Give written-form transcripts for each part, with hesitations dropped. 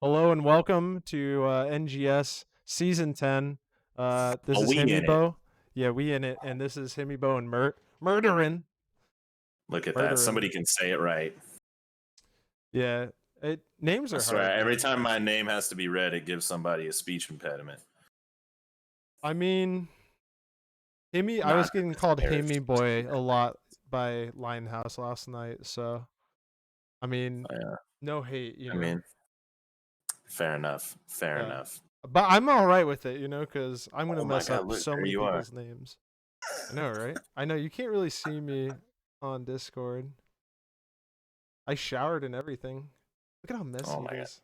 Hello and welcome to NGS Season 10. This Oh, is we in it. Himibo. Yeah, we in it. And this is Himibo and Murdarin. Look at that. Murdarin. Somebody can say it right. Yeah, names I are swear, hard, every man. time my name has to be read, it gives somebody a speech impediment. I mean, I was Not getting to called disparage. Himi Boy a lot by Linehouse last night. So, I mean, Yeah, no hate, I mean, fair enough. Fair Yeah. enough. But I'm all right with it, because I'm going to Oh my mess God! up Look, so there many you are. people's names. I know, right? I know you can't really see me on Discord. I showered and everything. Look at how Oh messy my it God! is.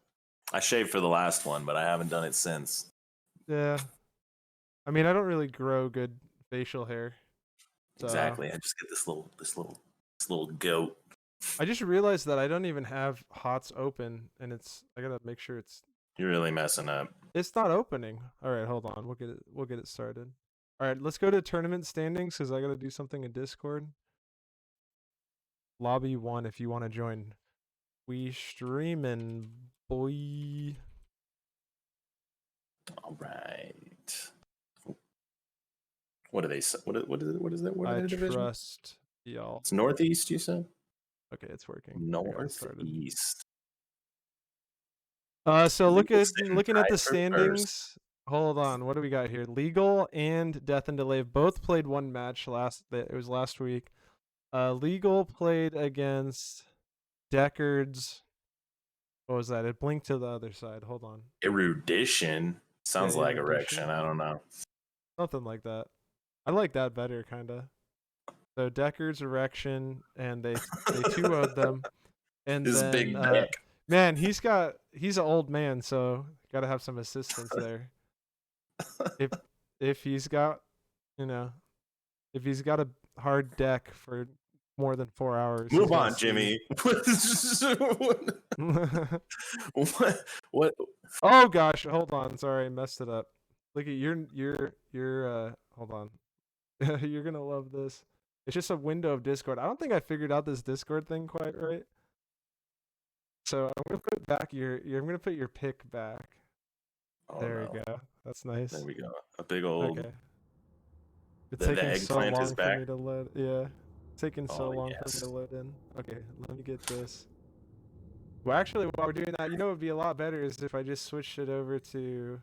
I shaved for the last one, but I haven't done it since. Yeah. I mean, I don't really grow good facial hair. So Exactly. I just get this little goat. I just realized that I don't even have HOTS open and I gotta make sure You're really messing up. it's not opening. Alright, hold on. We'll get it started. Alright, let's go to tournament standings because I gotta do something in Discord. Lobby 1 if you want to join. We streaming, boy. All right. What do they say? What is that? What are I their division? trust y'all. It's Northeast. You said Okay, it's working. I got it started. Northeast. So Legal looking at the tied for first. standings. Hold on, what do we got here? Legal and Death and Delay both played one match it was last week. Legal played against Deckard's. What was that? It blinked to the other side. Hold on. Erudition Yeah, sounds like Erudition. erection. I don't know. Something like that. I like that better, kinda. So Deckard's Erection, and they 2-0'd them. And This then big dick. man, he's an old man, so gotta have some assistance there. If if he's got you know if he's got a hard deck for more than 4 hours, he's Move gonna on, sleep. Jimmy. What? Oh gosh, hold on, sorry, I messed it up. Look at hold on. You're gonna love this. It's just a window of Discord. I don't think I figured out this Discord thing quite right. So I'm gonna put back I'm gonna put your pick back. Oh There no. we go. That's nice. There we go. A big old. Okay. It's The taking so eggplant is long for back. me to load. Yeah. It's taking so Oh long for me to yes. load in. Okay, let me get this. Well, actually, while we're doing that, what would be a lot better is if I just switched it over to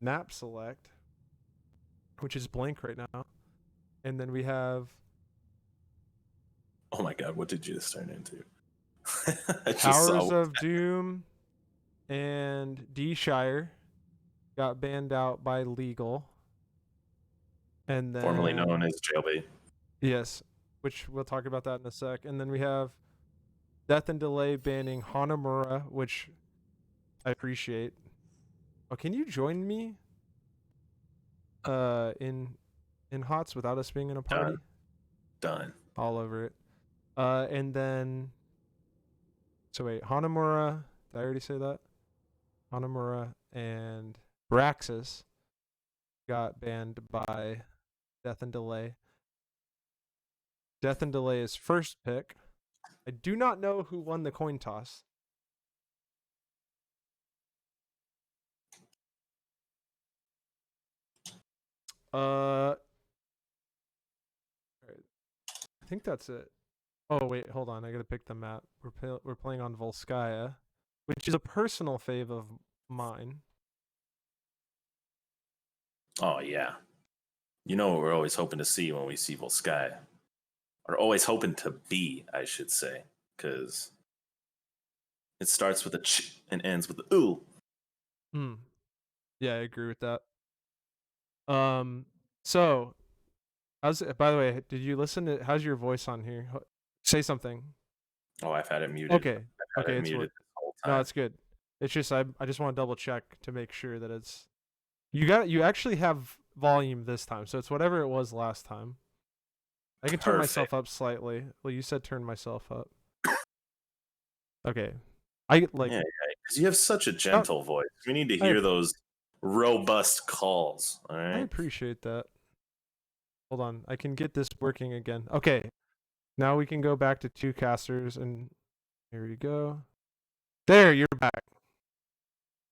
map select, which is blank right now. And then we have Oh my God. What did you just turn into? I just Powers saw. of Doom and D-Shire got banned out by legal. And Formerly known then, as Jailbait. yes, which we'll talk about that in a sec. And then we have Death and Delay banning Hanamura, which I appreciate. Oh, can you join me in HOTS without us being in a party? Done. All over it. And then so wait, Hanamura, did I already say that? Hanamura and Braxis got banned by Death and Delay. Death and Delay is first pick. I do not know who won the coin toss. I think that's it. Oh wait, hold on. I gotta pick the map. We're playing on Volskaya, which is a personal fave of mine. Oh yeah. You know what we're always hoping to see when we see Volskaya, or always hoping to be, I should say, because it starts with a ch and ends with a ooh. Hmm. Yeah, I agree with that. So how's it, by the way, did you listen to how's your voice on here? Say something. Oh, I've had it muted. Okay. I've had Okay, it it's muted work. this whole No, time. it's good. It's just I just want to double check to make sure that you actually have volume this time, so it's whatever it was last time. I can turn Perfect. myself up slightly. Well, you said turn myself up. Okay. I like Yeah, because you have such a oh, gentle voice. We need to I hear those robust calls. All I right. appreciate that. Hold on. I can get this working again. Okay. Now we can go back to two casters and here we go. There, you're back.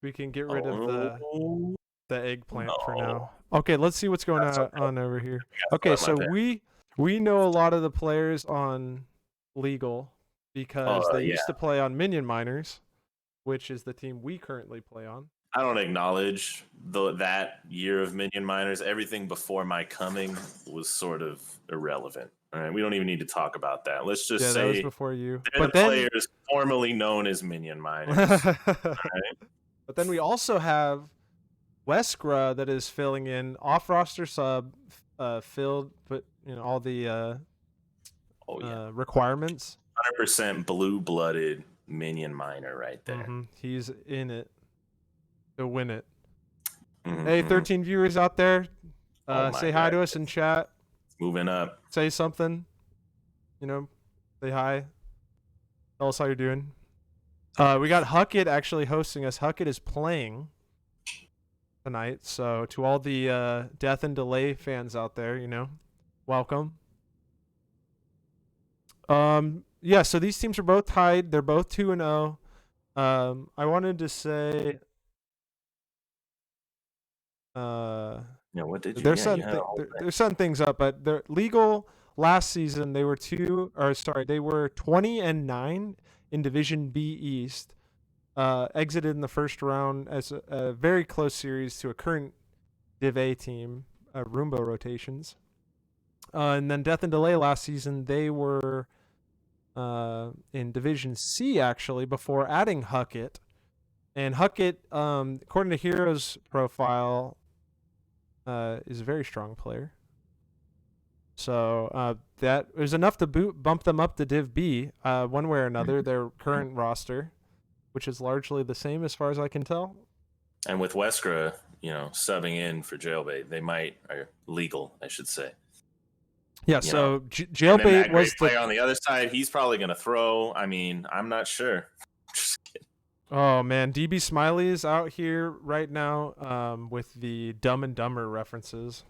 We can get rid of Oh, the eggplant for no. now. Okay, let's see what's going That's okay. on over here. That's Okay, what my so bad. we know a lot of the players on Legal because they Yeah. used to play on Minion Miners, which is the team we currently play on. I don't acknowledge that year of Minion Miners. Everything before my coming was sort of irrelevant. All right, we don't even need to talk about that. Let's just Yeah, that was say before you. they're But the then players formerly known as Minion Miners. but then we also have Weskra that is filling in off roster sub, filled, but all the Oh yeah, requirements. 100% blue-blooded Minion Miner right there. He's in it to win it. Mm-hmm. Hey, 13 viewers out there, say hi God. to us in chat. Moving up. Say something. Say hi. Tell us how you're doing. We got Huckett actually hosting us. Huckett is playing tonight, so to all the Death and Delay fans out there, welcome. Yeah, so these teams are both tied. They're both 2-0. I wanted to say what did you? they're setting things up, but they're Legal last season they were 20-9 in Division B East. Exited in the first round as a very close series to a current Div A team, Roomba Rotations. And then Death and Delay last season, they were in Division C actually before adding Huckett. And Huckett, according to Hero's profile, is a very strong player. So that was enough to bump them up to Div B one way or another, their current roster, which is largely the same as far as I can tell. And with Weskra, subbing in for Jailbait, they or Legal, I should say. Yeah, so Jailbait was player on the other side. He's probably going to throw. I mean, I'm not sure. Just kidding. Oh man, DB Smiley is out here right now with the Dumb and Dumber references,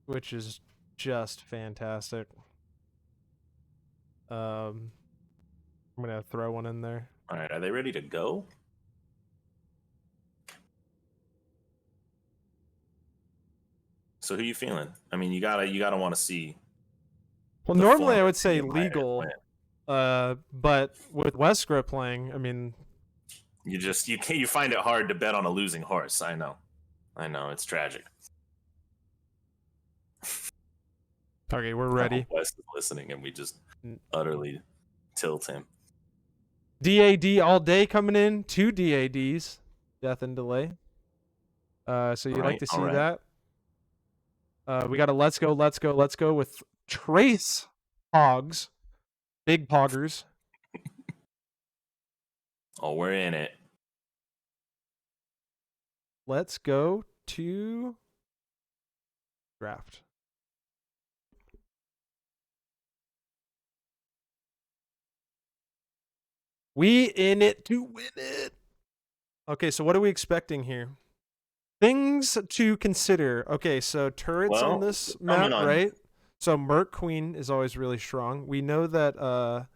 which is just fantastic. I'm gonna throw one in there. All right, are they ready to go? So who are you feeling? I mean, you gotta want to see. Well, normally I would say Legal, but with Weskra playing, I mean, you find it hard to bet on a losing horse. I know, it's tragic. Okay, we're ready. West is listening, and we just utterly tilt him. DAD all day coming in. 2 DADs, Death and Delay. So you like to see that? We got a let's go with Trace Pogs, big poggers. Oh, we're in it. Let's go to draft. We in it to win it. Okay, so what are we expecting here? Things to consider. Okay, so turrets on this map, right? So Merc Queen is always really strong. We know that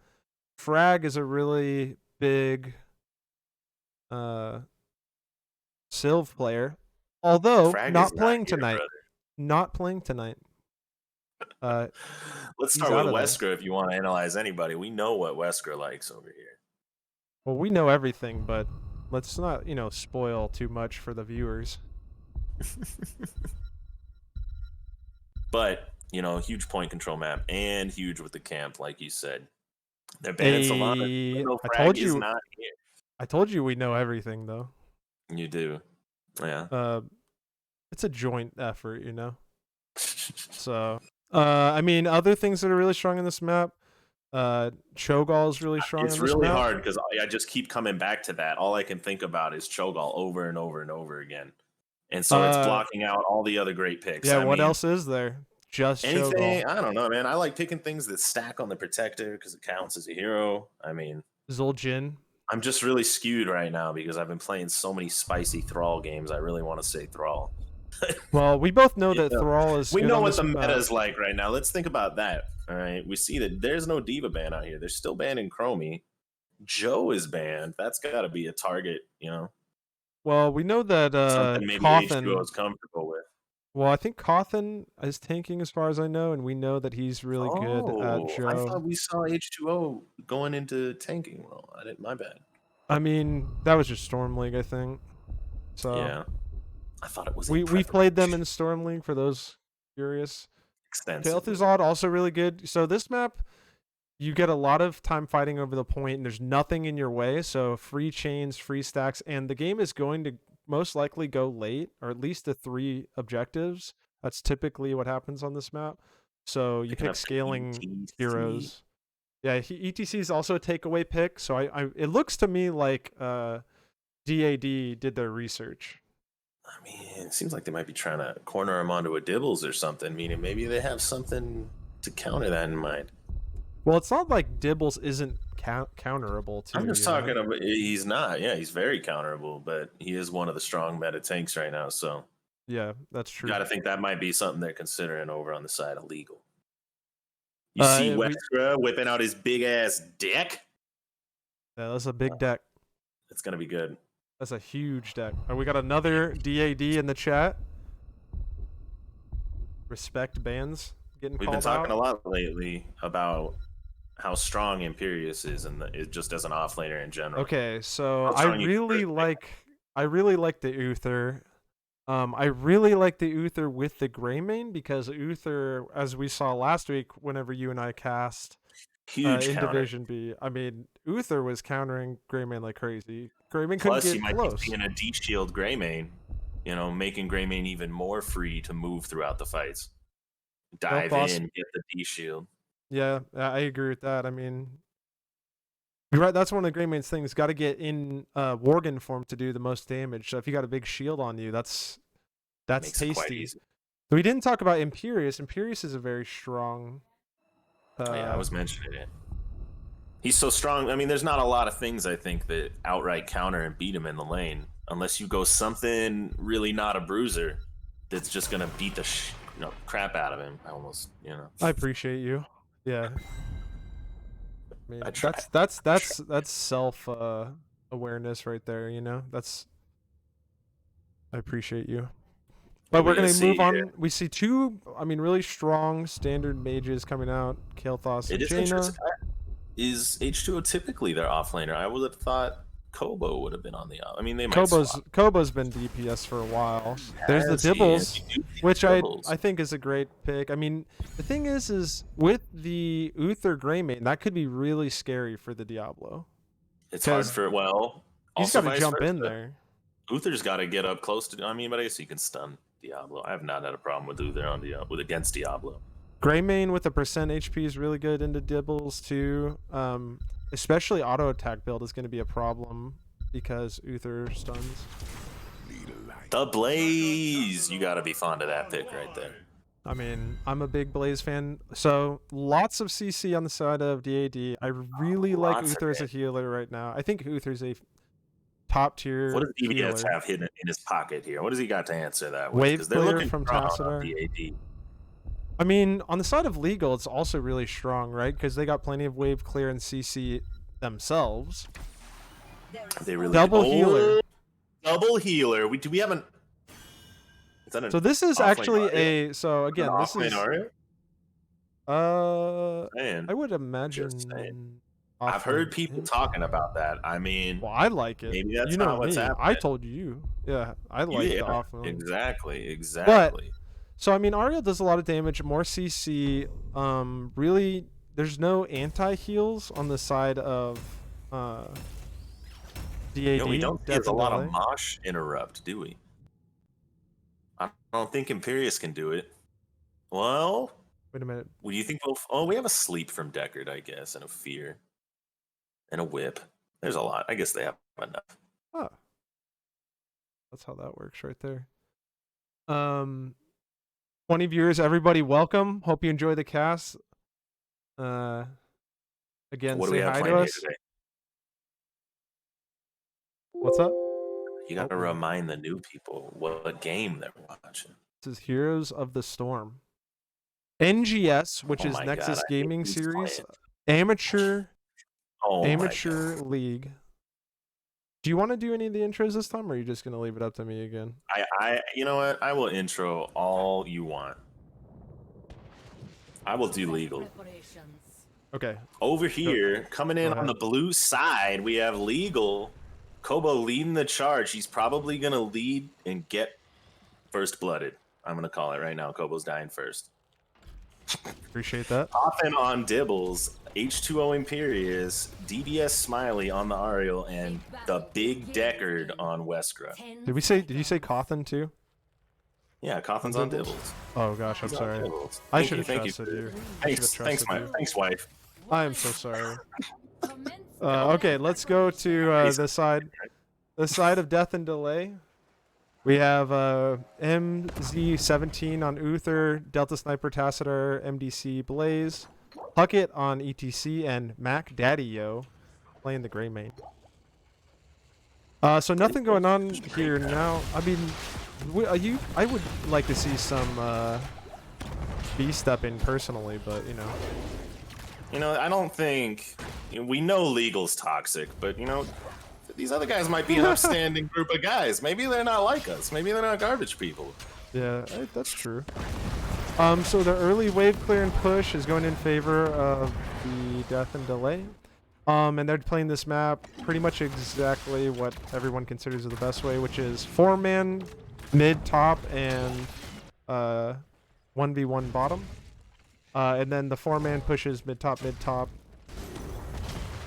Frag is a really big Sylve player. Although Frag not playing tonight. Not playing tonight. Let's start with Wesker if you want to analyze anybody. We know what Wesker likes over here. Well, we know everything, but let's not, spoil too much for the viewers. But, huge point control map and huge with the camp, like you said. They're banning Solana. I told you we know everything, though. You do. Yeah. It's a joint effort, So, I mean, other things that are really strong in this map. Cho'Gall is really strong. It's really hard because I just keep coming back to that. All I can think about is Cho'Gall over and over and over again, and so it's blocking out all the other great picks. Yeah, what else is there? Just anything. Cho'Gall. I don't know, man. I like picking things that stack on the protector because it counts as a hero. I mean, Zul'jin. I'm just really skewed right now because I've been playing so many spicy Thrall games. I really want to say Thrall. Well, we both know that Thrall is. We know what the meta is like right now. Let's think about that. All right, we see that there's no Diva ban out here. They're still banning Chromie. Joe is banned. That's got to be a target, Well, we know that Something maybe H2O Cawthon. is comfortable with. Well, I think Cawthon is tanking as far as I know, and we know that he's really good at Oh, I Joe. thought we saw H2O going into tanking. Well, I didn't. My bad. I mean, that was just Storm League, I think. So Yeah, I thought it was in we played them in preparation Storm League for those curious. extensively. Kael'Thuzad also really good. So this map, you get a lot of time fighting over the point, and there's nothing in your way. So free chains, free stacks, and the game is going to most likely go late, or at least the 3 objectives. That's typically what happens on this map. So you Picking pick up the scaling ETC. heroes. Yeah, ETC is also a takeaway pick. So it looks to me like DAD did their research. I mean, it seems like they might be trying to corner him onto a Dibbles or something, meaning maybe they have something to counter that in mind. Well, it's not like Dibbles isn't counterable too. I'm just talking about he's not. Yeah, he's very counterable, but he is one of the strong meta tanks right now. So Yeah, that's you true. got to think that might be something they're considering over on the side of legal. You see Westra whipping out his big ass deck. Yeah, that's a big deck. It's gonna be good. That's a huge deck. We got another DAD in the chat. Respect bands getting We've called been talking out. a lot lately about how strong Imperius is, and just as an offlaner in general. Okay, so I really like the Uther. I really like the Uther with the Greymane because Uther, as we saw last week, whenever you and I cast huge in counter. Division B, I mean Uther was countering Greymane like crazy. Greymane Plus, couldn't you get might close. be seeing a D shield Greymane, making Greymane even more free to move throughout the fights. Dive in, get the D shield. Yeah, I agree with that. I mean, you're right. That's one of the Greymane's things. Got to get in Worgen form to do the most damage. So if you got a big shield on you, that's tasty. So we didn't talk about Imperius. Imperius is a very strong. Yeah, I was mentioning it. He's so strong. I mean, there's not a lot of things I think that outright counter and beat him in the lane, unless you go something really not a bruiser that's just gonna beat the crap out of him. I appreciate you. Yeah. I mean, that's self awareness right there. That's. I appreciate you. But we're gonna move on. Here. We see 2, really strong standard mages coming out. Kael'Thas and Jaina. Is H2O typically their offlaner? I would have thought Kobo would have been on the off. I mean, they might Kobo's been DPS for a while. There's the Dibbles, which I think is a great pick. I mean, the thing is with the Uther Greymane, that could be really scary for the Diablo. It's hard for he's got to jump in there. Uther's got to get up close to. I mean, but I guess he can stun Diablo. I have not had a problem with Uther against Diablo. Greymane with a percent HP is really good into Dibbles too. Especially auto attack build is going to be a problem because Uther stuns. The Blaze, you got to be fond of that pick right there. I mean, I'm a big Blaze fan, so lots of CC on the side of DAD. I really like Uther as a healer right now. I think Uther's a top tier. What does DBS have hidden in his pocket here? What does he got to answer that with? Wave clear from Tassadar. DAD. I mean, on the side of legal, it's also really strong, right? Because they got plenty of wave clear and CC themselves. They really healer. Double healer. We haven't. So this is actually a. So again, this is. Man, I would imagine. I've heard people talking about that. I mean, well, I like it. Maybe that's not what's happening. I told you. Yeah, I like the offlane. Exactly. But, so I mean, Ariel does a lot of damage, more CC. Really, there's no anti-heals on the side of DAD. We don't get a lot of mosh interrupt, do we? I don't think Imperius can do it. Well, wait a minute. What do you think? We have a sleep from Deckard, I guess, and a fear, and a whip. There's a lot. I guess they have enough. Oh, that's how that works right there. 20 viewers, everybody, welcome. Hope you enjoy the cast. Again, say hi to us. What's up? You got to remind the new people what game they're watching. This is Heroes of the Storm. NGS, which is Nexus Gaming Series. Amateur league. Do you want to do any of the intros this time, or are you just gonna leave it up to me again? You know what? I will intro all you want. I will do legal. Okay. Over here, coming in Go on the ahead. blue side, we have legal. Kobo leading the charge. He's probably gonna lead and get first blooded. I'm gonna call it right now. Kobo's dying first. Appreciate that. Often on Dibbles, H2O Imperius, DBS Smiley on the Ariel, and the Big Deckard on Weskra. Did you say Cawthon too? Yeah, Cawthon's on Dibbles. Oh gosh, I'm He's on sorry. Dibbles. I Thank should you, have thank you. trusted you. Thanks, wife. I am so sorry. Okay, let's go to the side of Death and Delay. We have MZ17 on Uther, Delta Sniper Tacitor, MDC Blaze, Puckett on ETC, and Mac Daddy Yo playing the Grey Main. So nothing going on here now. I mean, I would like to see some B step in personally, but you know. You know, I don't think we know legal's toxic, but you know, these other guys might be an upstanding group of guys. Maybe they're not like us. Maybe they're not garbage people. Yeah, that's true. So the early wave clear and push is going in favor of the Death and Delay. And they're playing this map pretty much exactly what everyone considers the best way, which is 4-man mid top and 1v1 bottom. And then the 4-man pushes mid top.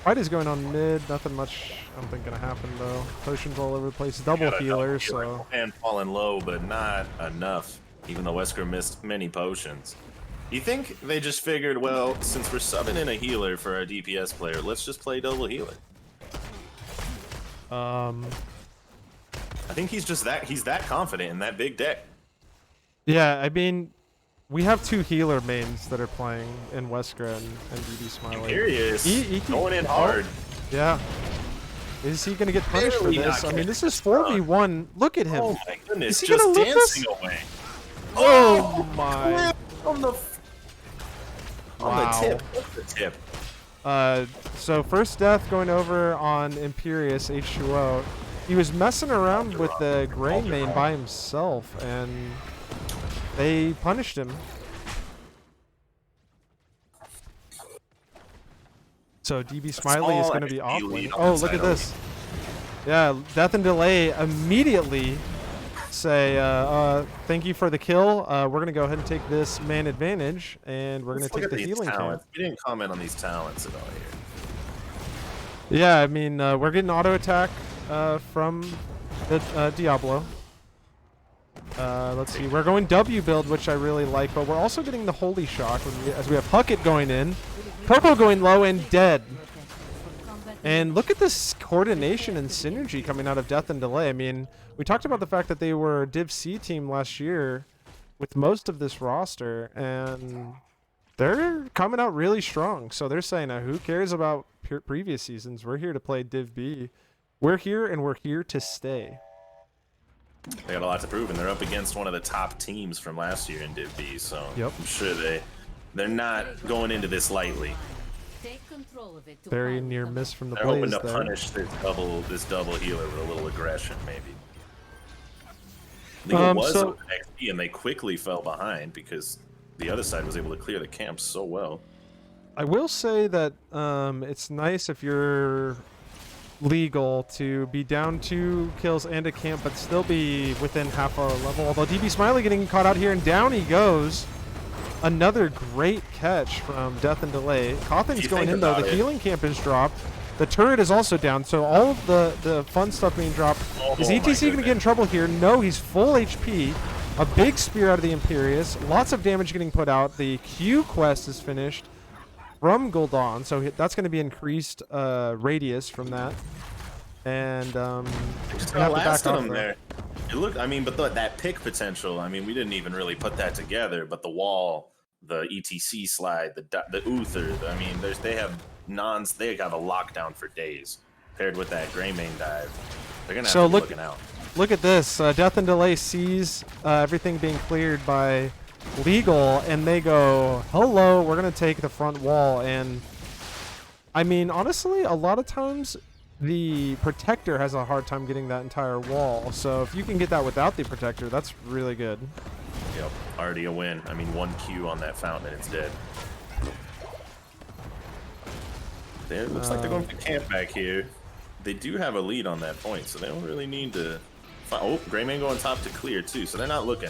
Fight is going on mid. Nothing much I don't think gonna happen though. Potions all over the place. Double healer, so. And falling low, but not enough. Even though Wesker missed many potions. You think they just figured, well, since we're subbing in a healer for our DPS player, let's just play double healer. I think he's that confident in that big deck. Yeah, I mean, we have 2 healer mains that are playing in Wesker and DB Smiley. Curious. Going in hard. Yeah. Is he gonna get punished for this? I mean, this is 4v1. Look at him. Oh my goodness, is he just gonna live dancing this? away. Oh my. On the tip. What's the tip? So first death going over on Imperius H2O. He was messing around with the Grey main by himself, and they punished him. So DB Smiley is going to be off lane. Oh, look at this. Yeah, Death and Delay immediately say, thank you for the kill. We're going to go ahead and take this man advantage, and we're going to take the healing camp. We didn't comment on these talents at all here. Yeah, I mean, we're getting auto attack from the Diablo. Let's see, we're going W build, which I really like, but we're also getting the Holy Shock as we have Puckett going in, Coco going low and dead. And look at this coordination and synergy coming out of Death and Delay. I mean, we talked about the fact that they were a Div C team last year with most of this roster, and they're coming out really strong. So they're saying, who cares about previous seasons? We're here to play Div B. We're here, and we're here to stay. They got a lot to prove, and they're up against one of the top teams from last year in Div B, so I'm sure they're not going into this lightly. Very near miss from the They're Blaze hoping to there. punish this double healer with a little aggression, maybe. Legal was so- with XP, and they quickly fell behind because the other side was able to clear the camp so well. I will say that it's nice if you're legal to be down 2 kills and a camp, but still be within half a level. Although DB Smiley getting caught out here, and down he goes. Another great catch from Death and Delay. Cawthon's going in though. The healing camp is dropped. The turret is also down. So all of the fun stuff being dropped. Is ETC going to get in trouble here? No, he's full HP. A big spear out of the Imperius. Lots of damage getting put out. The Q quest is finished from Gul'dan, so that's going to be increased radius from that. And just got last of them there. It looked, I mean, but that pick potential, I mean, we didn't even really put that together, but the wall, the ETC slide, the Uther, I mean, they have a lockdown for days paired with that Grey main dive. They're going to have to be looking out. Look at this. Death and Delay sees everything being cleared by Legal, and they go, hello, we're going to take the front wall. And I mean, honestly, a lot of times the protector has a hard time getting that entire wall. So if you can get that without the protector, that's really good. Yep, already a win. I mean, 1 Q on that fountain and it's dead. It looks like they're going to camp back here. They do have a lead on that point, so they don't really need to... Oh, Greyman going top to clear, too, so they're not looking.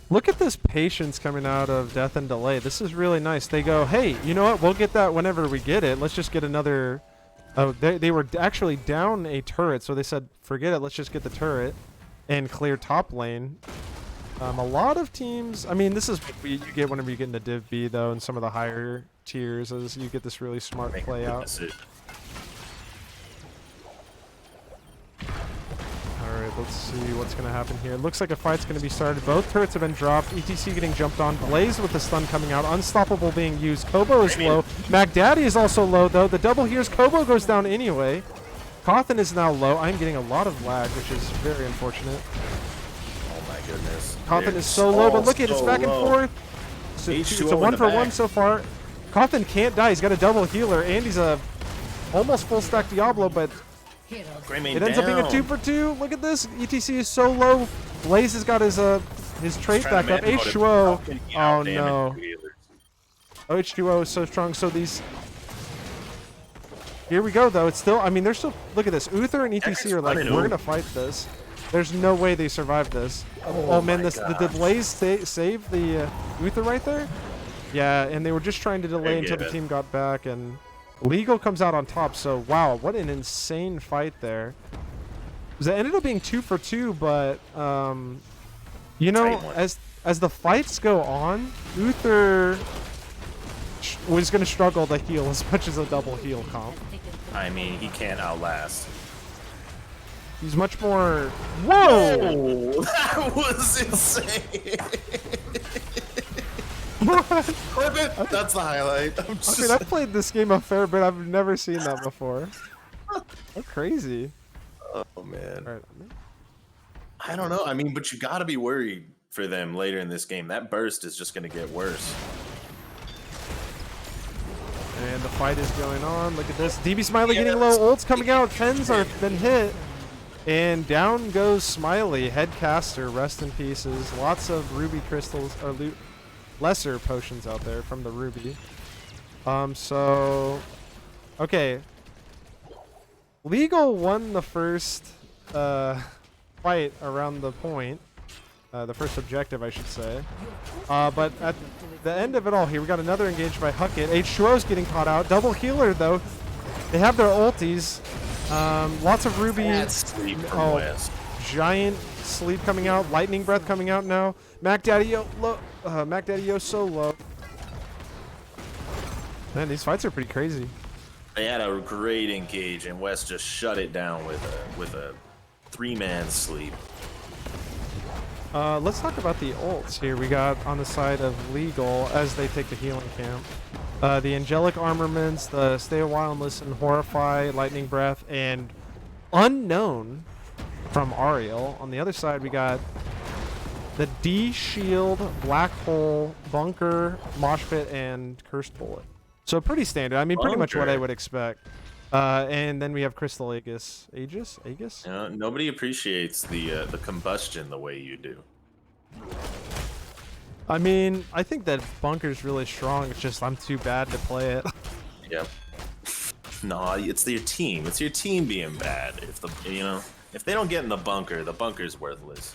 Look at this patience coming out of Death and Delay. This is really nice. They go, hey, you know what? We'll get that whenever we get it. Let's just get another... Oh, they were actually down a turret, so they said, forget it. Let's just get the turret and clear top lane. A lot of teams... I mean, this is what you get whenever you get into Div B, though, and some of the higher tiers, as you get this really smart play out. Alright, let's see what's going to happen here. It looks like a fight's going to be started. Both turrets have been dropped. ETC getting jumped on. Blaze with the stun coming out. Unstoppable being used. Kobo is low. MacDaddy is also low, though. The double here's Kobo goes down anyway. Cawthon is now low. I'm getting a lot of lag, which is very unfortunate. Oh my goodness. Cawthon is so low, but look at it. It's back and forth. So it's a 1-for-1 so far. Cawthon can't die. He's got a double healer, and he's a almost full stack Diablo, but it ends up being a 2-for-2. Look at this. ETC is so low. Blaze has got his trait back up. H2O. Oh no. H2O is so strong. So these. Here we go though. It's still. I mean, they're still. Look at this. Uther and ETC are like, we're gonna fight this. There's no way they survive this. Oh man, did Blaze save the Uther right there? Yeah, and they were just trying to delay until the team got back, and Legal comes out on top. So wow, what an insane fight there. It ended up being 2-for-2, but you know, as the fights go on, Uther was going to struggle to heal as much as a double heal comp. I mean, he can't outlast. He's much more. Whoa! That was insane. Clip it. That's the highlight. I mean, I've played this game a fair bit. I've never seen that before. How crazy. Oh man. Right. I don't know. I mean, but you got to be worried for them later in this game. That burst is just going to get worse. And the fight is going on. Look at this. DB Smiley getting low. Ults coming out. 10s are been hit. And down goes Smiley. Headcaster. Rest in pieces. Lots of ruby crystals or lesser potions out there from the ruby. So okay. Legal won the first fight around the point. The first objective, I should say. But at the end of it all here, we got another engage by Huckett. H2O's getting caught out. Double healer, though. They have their ultis. Lots of ruby. Giant sleep coming out. Lightning breath coming out now. MacDaddy so low. Man, these fights are pretty crazy. They had a great engage, and West just shut it down with a 3-man sleep. Let's talk about the ults here. We got on the side of Legal as they take the healing camp. The Angelic Armaments, the Stay a While and Listen, Horrify, Lightning Breath, and Unknown from Ariel. On the other side, we got the D Shield, Black Hole, Bunker, Mosh Pit, and Cursed Bullet. So pretty standard. I mean, pretty much what I would expect. And then we have Crystal Aegis. Aegis? Nobody appreciates the combustion the way you do. I mean, I think that Bunker's really strong. It's just I'm too bad to play it. Yep. No, it's your team. It's your team being bad. If they don't get in the bunker's worthless.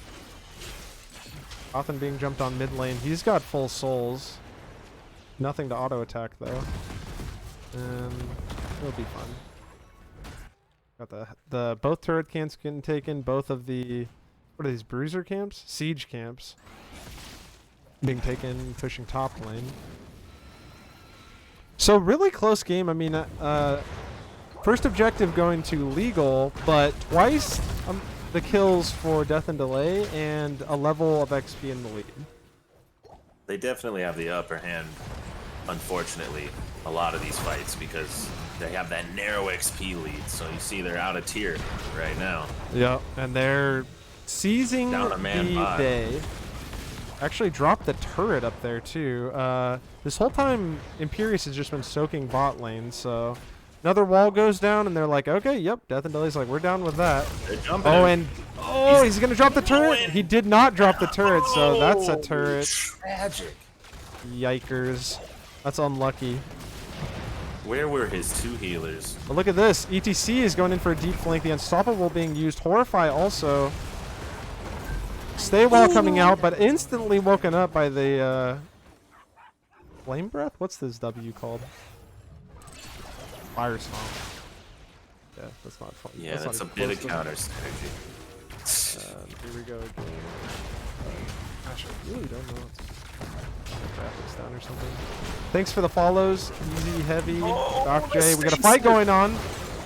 Often being jumped on mid lane. He's got full souls. Nothing to auto attack though. And it'll be fun. Got the both turret camps getting taken. Both of the what are these bruiser camps? Siege camps being taken, pushing top lane. So really close game. I mean, first objective going to Legal, but twice the kills for Death and Delay and a level of XP in the lead. They definitely have the upper hand, unfortunately, a lot of these fights because they have that narrow XP lead. So you see they're out of tier right now. Yeah, and they're seizing the day. Actually dropped the turret up there too. This whole time Imperius has just been soaking bot lane, so Another wall goes down, and they're like, okay, yep. Death and Delay's like, we're down with that. They're jumping Oh, him. and he's gonna drop the turret. going. He did not drop the turret, so that's a Oh, turret. Tragic. Yikers. That's unlucky. Where were his 2 healers? But look at this. ETC is going in for a deep flank. The Unstoppable being used. Horrify also. Stay wall coming out, but instantly woken up by the Flame Breath? What's this W called? Fire Stomp. Yeah, that's not fun. Yeah, that's a not bit even of close counter synergy. Here we go again. Gosh, I really don't know. Graphics down or something. Thanks for the follows. Easy, heavy. Doc J. We got a fight going on.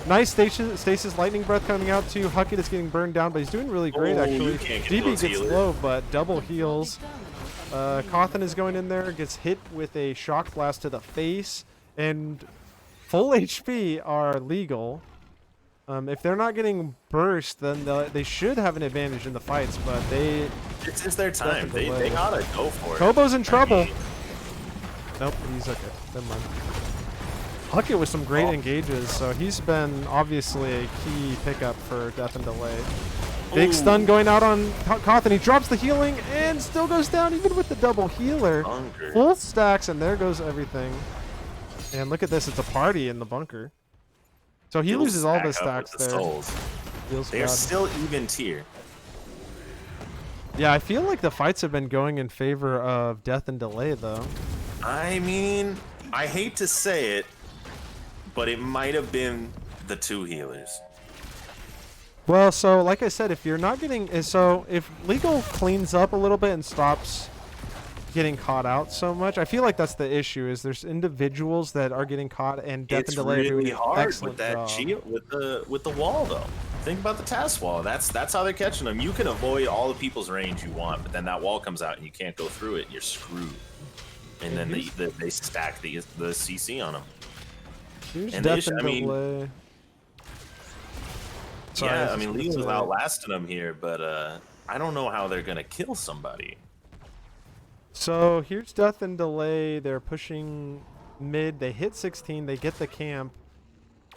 Nice stasis lightning breath coming out too. Huckett is getting burned down, but he's doing really great actually. DB gets low, but double heals. Cawthon is going in there, gets hit with a shock blast to the face, and full HP are legal. If they're not getting burst, then they should have an advantage in the fights, but they... This is their time. They gotta go for it. Kobo's in trouble. Nope, he's okay. Never mind. Huckett with some great engages, so he's been obviously a key pickup for Death and Delay. Big stun going out on Cawthon. He drops the healing and still goes down even with the double healer. Full stacks, and there goes everything. And look at this. It's a party in the bunker. So he loses all the stacks there. They're still even tier. Yeah, I feel like the fights have been going in favor of Death and Delay, though. I mean, I hate to say it, but it might have been the 2 healers. Well, so like I said, if you're not getting... So if Legal cleans up a little bit and stops getting caught out so much, I feel like that's the issue, is there's individuals that are getting caught, and Death and Delay are doing an excellent job. With the wall, though. Think about the task wall. That's how they're catching them. You can avoid all the people's range you want, but then that wall comes out and you can't go through it. You're screwed. And then they stack the CC on them. Here's And Death and Delay. Yeah, I mean, Legal's outlasting them here, but I don't know how they're gonna kill somebody. So here's Death and Delay. They're pushing mid. They hit 16. They get the camp.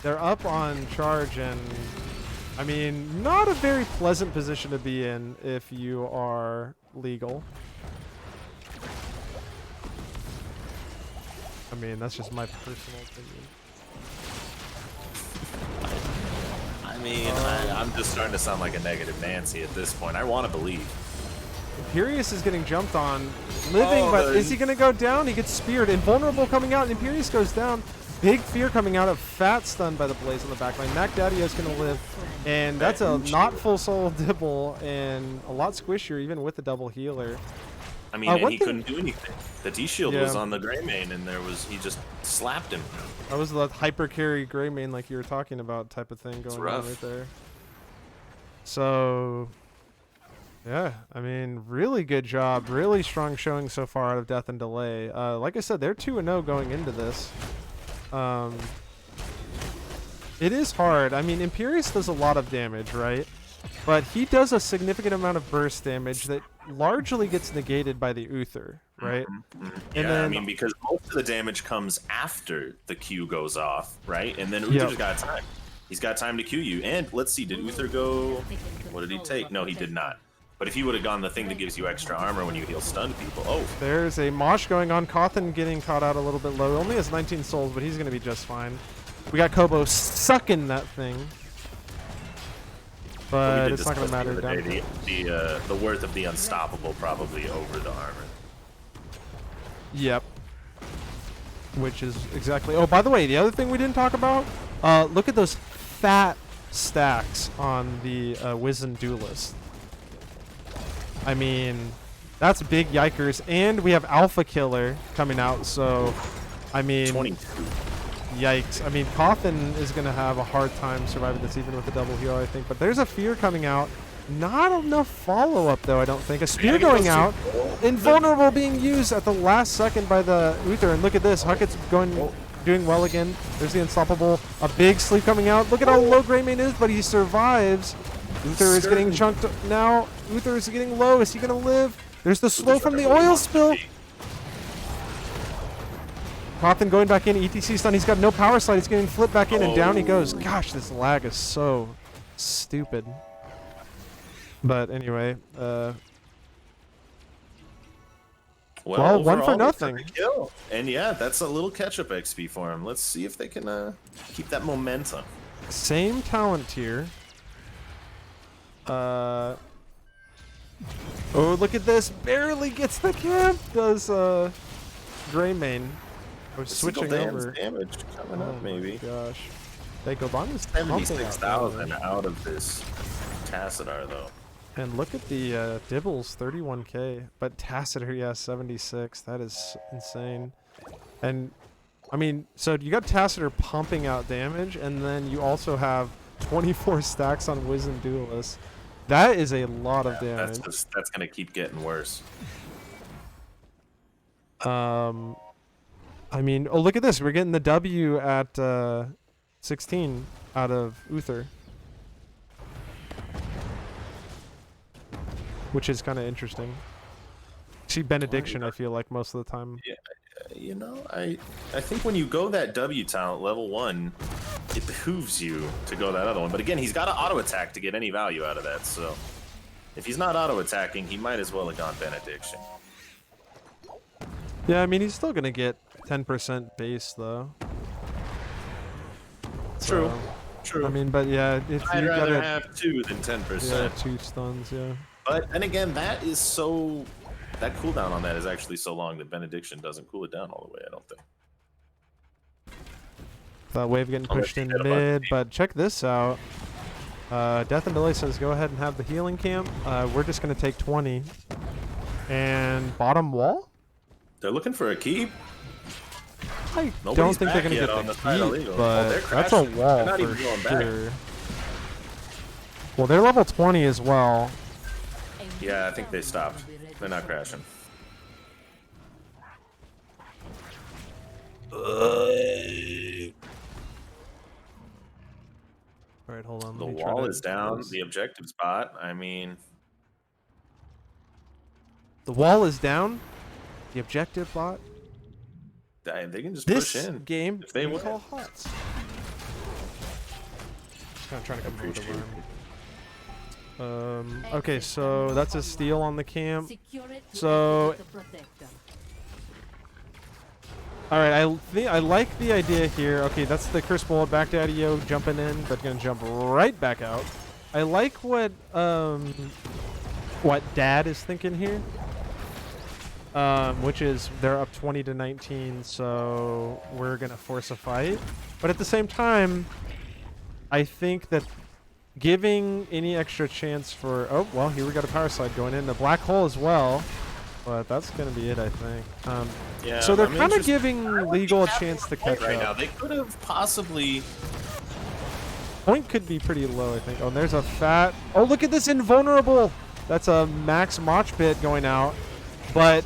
They're up on charge, and I mean, not a very pleasant position to be in if you are Legal. I mean, that's just my personal opinion. I mean, I'm just starting to sound like a negative Nancy at this point. I want to believe. Imperius is getting jumped on, living, but is he going to go down? He gets speared. Invulnerable coming out, and Imperius goes down. Big fear coming out of fat stun by the Blaze on the backline. Mac Daddy is going to live, and that's a not full soul dibble, and a lot squishier even with the double healer. I mean, and he couldn't do anything. The D-shield was on the Greymane, and he just slapped him. That was the hyper carry Greymane like you were talking about type of thing going on right there. So, yeah, I mean, really good job. Really strong showing so far out of Death and Delay. Like I said, they're 2-0 going into this. It is hard. I mean, Imperius does a lot of damage, right? But he does a significant amount of burst damage that largely gets negated by the Uther, right? And then, I mean, because most of the damage comes after the Q goes off, right? And then Uther's got time. He's got time to Q you. And let's see, did Uther go... What did he take? No, he did not. But if he would have gone the thing that gives you extra armor when you heal stun people... Oh. There's a mosh going on. Cawthon getting caught out a little bit low. Only has 19 souls, but he's going to be just fine. We got Kobo sucking that thing. But it's not going to matter. The worth of the Unstoppable probably over the armor. Yep. Which is exactly... Oh, by the way, the other thing we didn't talk about, look at those fat stacks on the Wizen Duelist. I mean, that's big yikers. And we have Alpha Killer coming out, so... I mean... 22. Yikes. I mean, Cawthon is going to have a hard time surviving this even with the double heal, I think. But there's a fear coming out. Not enough follow-up, though, I don't think. A spear going out. Invulnerable being used at the last second by the Uther. And look at this. Huckett's doing well again. There's the Unstoppable. A big sleep coming out. Look at how low Greymane is, but he survives. Uther is getting chunked now. Uther is getting low. Is he going to live? There's the slow from the oil spill. Cawthon going back in. ETC stun. He's got no power slide. He's getting flipped back in, and down he goes. Gosh, this lag is so stupid. But anyway, well, one for nothing. Kill. And yeah, that's a little catch-up XP for him. Let's see if they can keep that momentum. Same talent tier. Oh, look at this! Barely gets the camp. Does Greymane? I was switching over. Damage coming up, maybe. Gosh, they go on with 76,000 out of this Tassadar though. And look at the Dibbles, 31k, but Tassadar, yeah, 76. That is insane. And I mean, so you got Tassadar pumping out damage, and then you also have 24 stacks on Wizened Duelist. That is a lot of damage. That's gonna keep getting worse. I mean, oh, look at this. We're getting the W at 16 out of Uther, which is kind of interesting. See Benediction, I feel like, most of the time. Yeah, you know, I think when you go that W talent level 1, it behooves you to go that other one. But again, he's got to auto attack to get any value out of that. So if he's not auto attacking, he might as well have gone Benediction. Yeah, I mean, he's still gonna get 10% base though. True. So, True. I mean, but yeah, if I'd you rather gotta have 2 than 10%. Yeah, 2 stuns, yeah. But then again, that cooldown on that is actually so long that Benediction doesn't cool it down all the way, I don't think. That wave getting pushed in mid, but check this out. Death and Delay says go ahead and have the healing camp. We're just gonna take 20. And bottom wall? They're looking for a keep. I don't think they're gonna get the keep, but that's a wall for sure. Well, they're level 20 as well. Yeah, I think they stopped. They're not crashing. Alright, hold on. The wall is down. The objective spot, I mean... The wall is down? The objective bot? They can just this push in. Game if they win. Call Hots. Kind of trying to complete the room. Okay, so that's a steal on the camp. So, all right, I like the idea here. Okay, that's the Curse Bullet Baghdaddy-O jumping in, but gonna jump right back out. I like what Dad is thinking here. Which is they're up 20-19, so we're gonna force a fight. But at the same time, I think that giving any extra chance for here we got a power slide going in the black hole as well, but that's gonna be it, I think. Yeah. So they're kind of giving Legal a chance to catch right up. Now they could have possibly. Point could be pretty low, I think. Oh, and there's a fat. Oh, look at this invulnerable. That's a max Mach bit going out, but.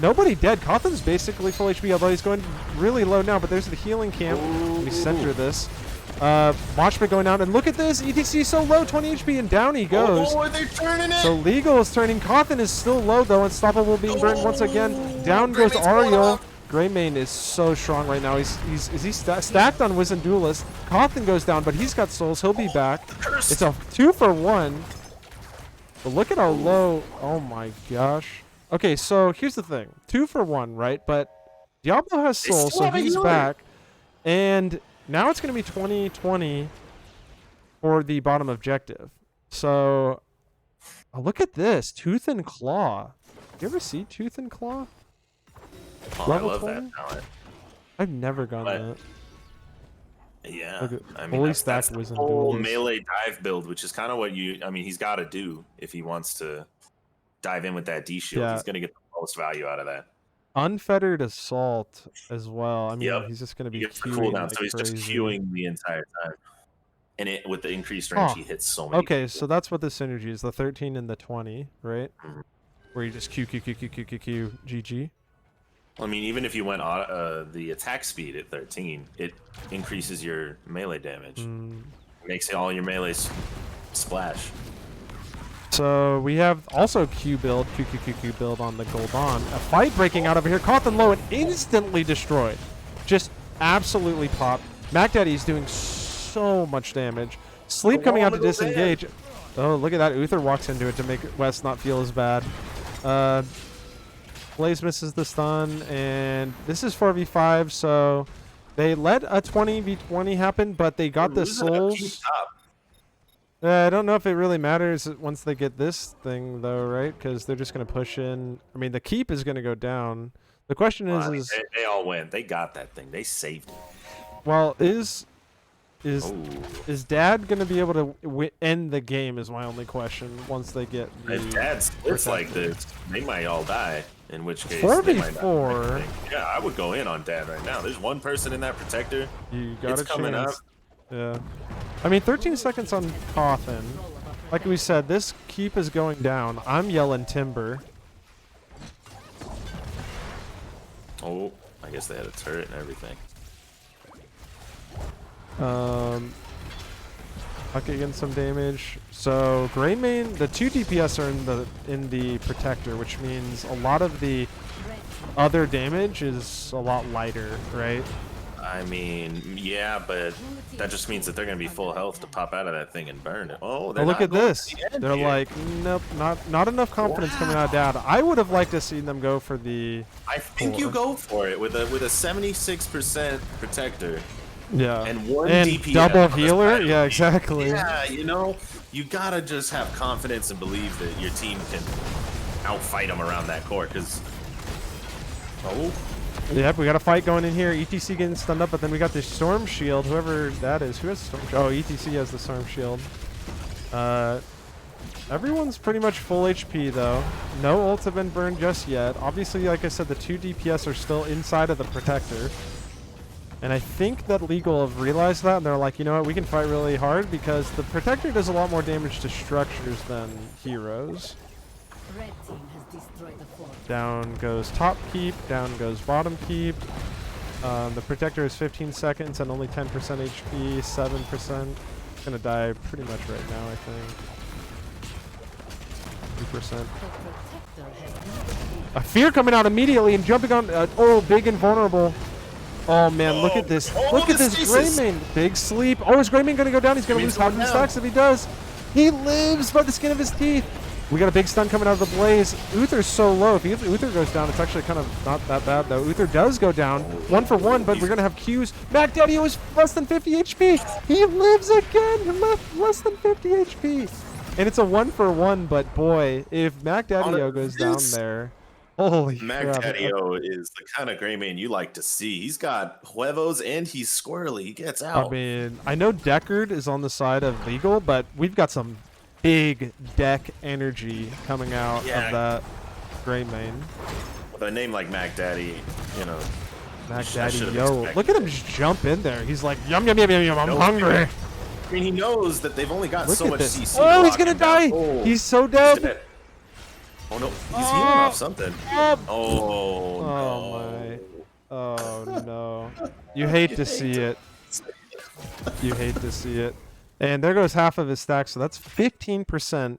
Nobody dead. Cawthon's basically full HP, although he's going really low now, but there's the healing camp. Let me center this. Moshpit going out, and look at this! ETC so low, 20 HP, and down he goes. Oh, they're turning it! So Legal is turning. Cawthon is still low, though. Unstoppable being burned once again. Down goes Ariel. Greymane is so strong right now. Is he stacked on Wizened Duelist? Cawthon goes down, but he's got souls. He'll be back. It's a 2-for-1. But look at how low. Oh my gosh. Okay, so here's the thing. 2-for-1, right? But Diablo has souls, so he's back. And now it's going to be 20-20 for the bottom objective. So, look at this. Tooth and Claw. You ever see Tooth and Claw? Oh, I love that talent. I've never gone that. Yeah. I mean, that's the whole melee dive build, which is kind of what he's got to do if he wants to dive in with that D shield. He's going to get the most value out of that. Unfettered Assault as well. I mean, he's just going to be queuing like so he's crazy. just queuing the entire time. And with the increased range, he hits so many. Okay, so that's what the synergy is. The 13 and the 20, right? Mm-hmm. Where you just Q, GG. I mean, even if you went the attack speed at 13, it increases your melee damage. Makes all your melees splash. So we have also Q build, Q build on the Goldon. A fight breaking out over here. Cawthon low and instantly destroyed. just absolutely popped. Mac Daddy's doing so much damage. Sleep coming out to disengage. Oh, look at that. Uther walks into it to make West not feel as bad. Blaze misses the stun, and this is 4v5, so they let a 20v20 happen, but they got the souls. I don't know if it really matters once they get this thing, though, right? Because they're just going to push in. I mean, the keep is going to go down. The question is... They all win. They got that thing. They saved it. Well, is Dad going to be able to end the game is my only question once they get the... If Dad splits like this, they might all die. In which case, 4v4. Yeah, I would go in on Dad right now. There's one person in that protector. You got it's coming up. Yeah. I mean, 13 seconds on Coffin. Like we said, this keep is going down. I'm yelling timber. Oh, I guess they had a turret and everything. Okay, getting some damage. So Greymane, the 2 DPS are in the protector, which means a lot of the other damage is a lot lighter, right? I mean, yeah, but that just means that they're gonna be full health to pop out of that thing and burn it. Oh, look at this. They're like, nope, not enough confidence coming out of Dad. I would have liked to see them go for the. I think you go for it with a 76% protector. Yeah. And one and DPS double healer. Yeah, exactly. Yeah, you know, you gotta just have confidence and believe that your team can outfight them around that court. Cause yep, we got a fight going in here. ETC getting stunned up, but then we got the storm shield. Whoever that is, who has the storm shield? Oh, ETC has the storm shield. Everyone's pretty much full HP though. No ults have been burned just yet. Obviously, like I said, the 2 DPS are still inside of the protector. And I think that Legal have realized that, and they're like, you know what, we can fight really hard because the protector does a lot more damage to structures than heroes. Red team has destroyed the fort. Down goes top keep, down goes bottom keep. The protector is 15 seconds and only 10% HP, 7%. Gonna die pretty much right now, I think. 2%. A fear coming out immediately and jumping on. Oh, big and vulnerable. Oh man, look at this. Look at this Greymane. Big sleep. Oh, is Greymane gonna go down? He's gonna lose half his stacks if he does. He lives by the skin of his teeth. We got a big stun coming out of the blaze. Uther's so low. If Uther goes down, it's actually kind of not that bad though. Uther does go down. 1 for 1, but we're gonna have Qs. Mac Daddy was less than 50 HP. He lives again. He left less than 50 HP. And it's a 1 for 1, but boy, if Mac Daddy goes down there. Holy Mac Daddy-O is the kind of Greymane you like to see. He's got huevos and he's squirrely. He gets out. I mean, I know Deckard is on the side of Legal, but we've got some big deck energy coming out of that Greymane. With a name like Mac Daddy, you know. Mac Daddy-O. Look at him just jump in there. He's like, yum, yum, yum, yum, yum, I'm hungry. I mean, he knows that they've only got so much CC. Oh, he's going to die. He's so dead. Oh no, he's healing off something. Oh my. Oh no. You hate to see it. You hate to see it. And there goes half of his stack, so that's 15%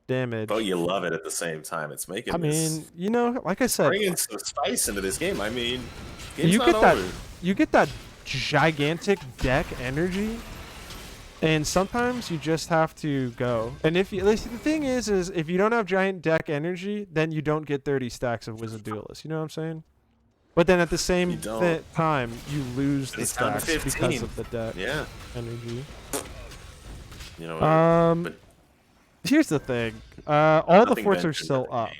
damage. Oh, you love it at the same time. It's making mean, you know, like I said, bringing some spice into this game. I mean, you get that gigantic deck energy. And sometimes you just have to go. And if you, the thing is if you don't have giant deck energy, then you don't get 30 stacks of Wizard Duelist. You know what I'm saying? But then at the same time, you lose the stacks because of the deck energy. You know, but here's the thing. All the forts are still up.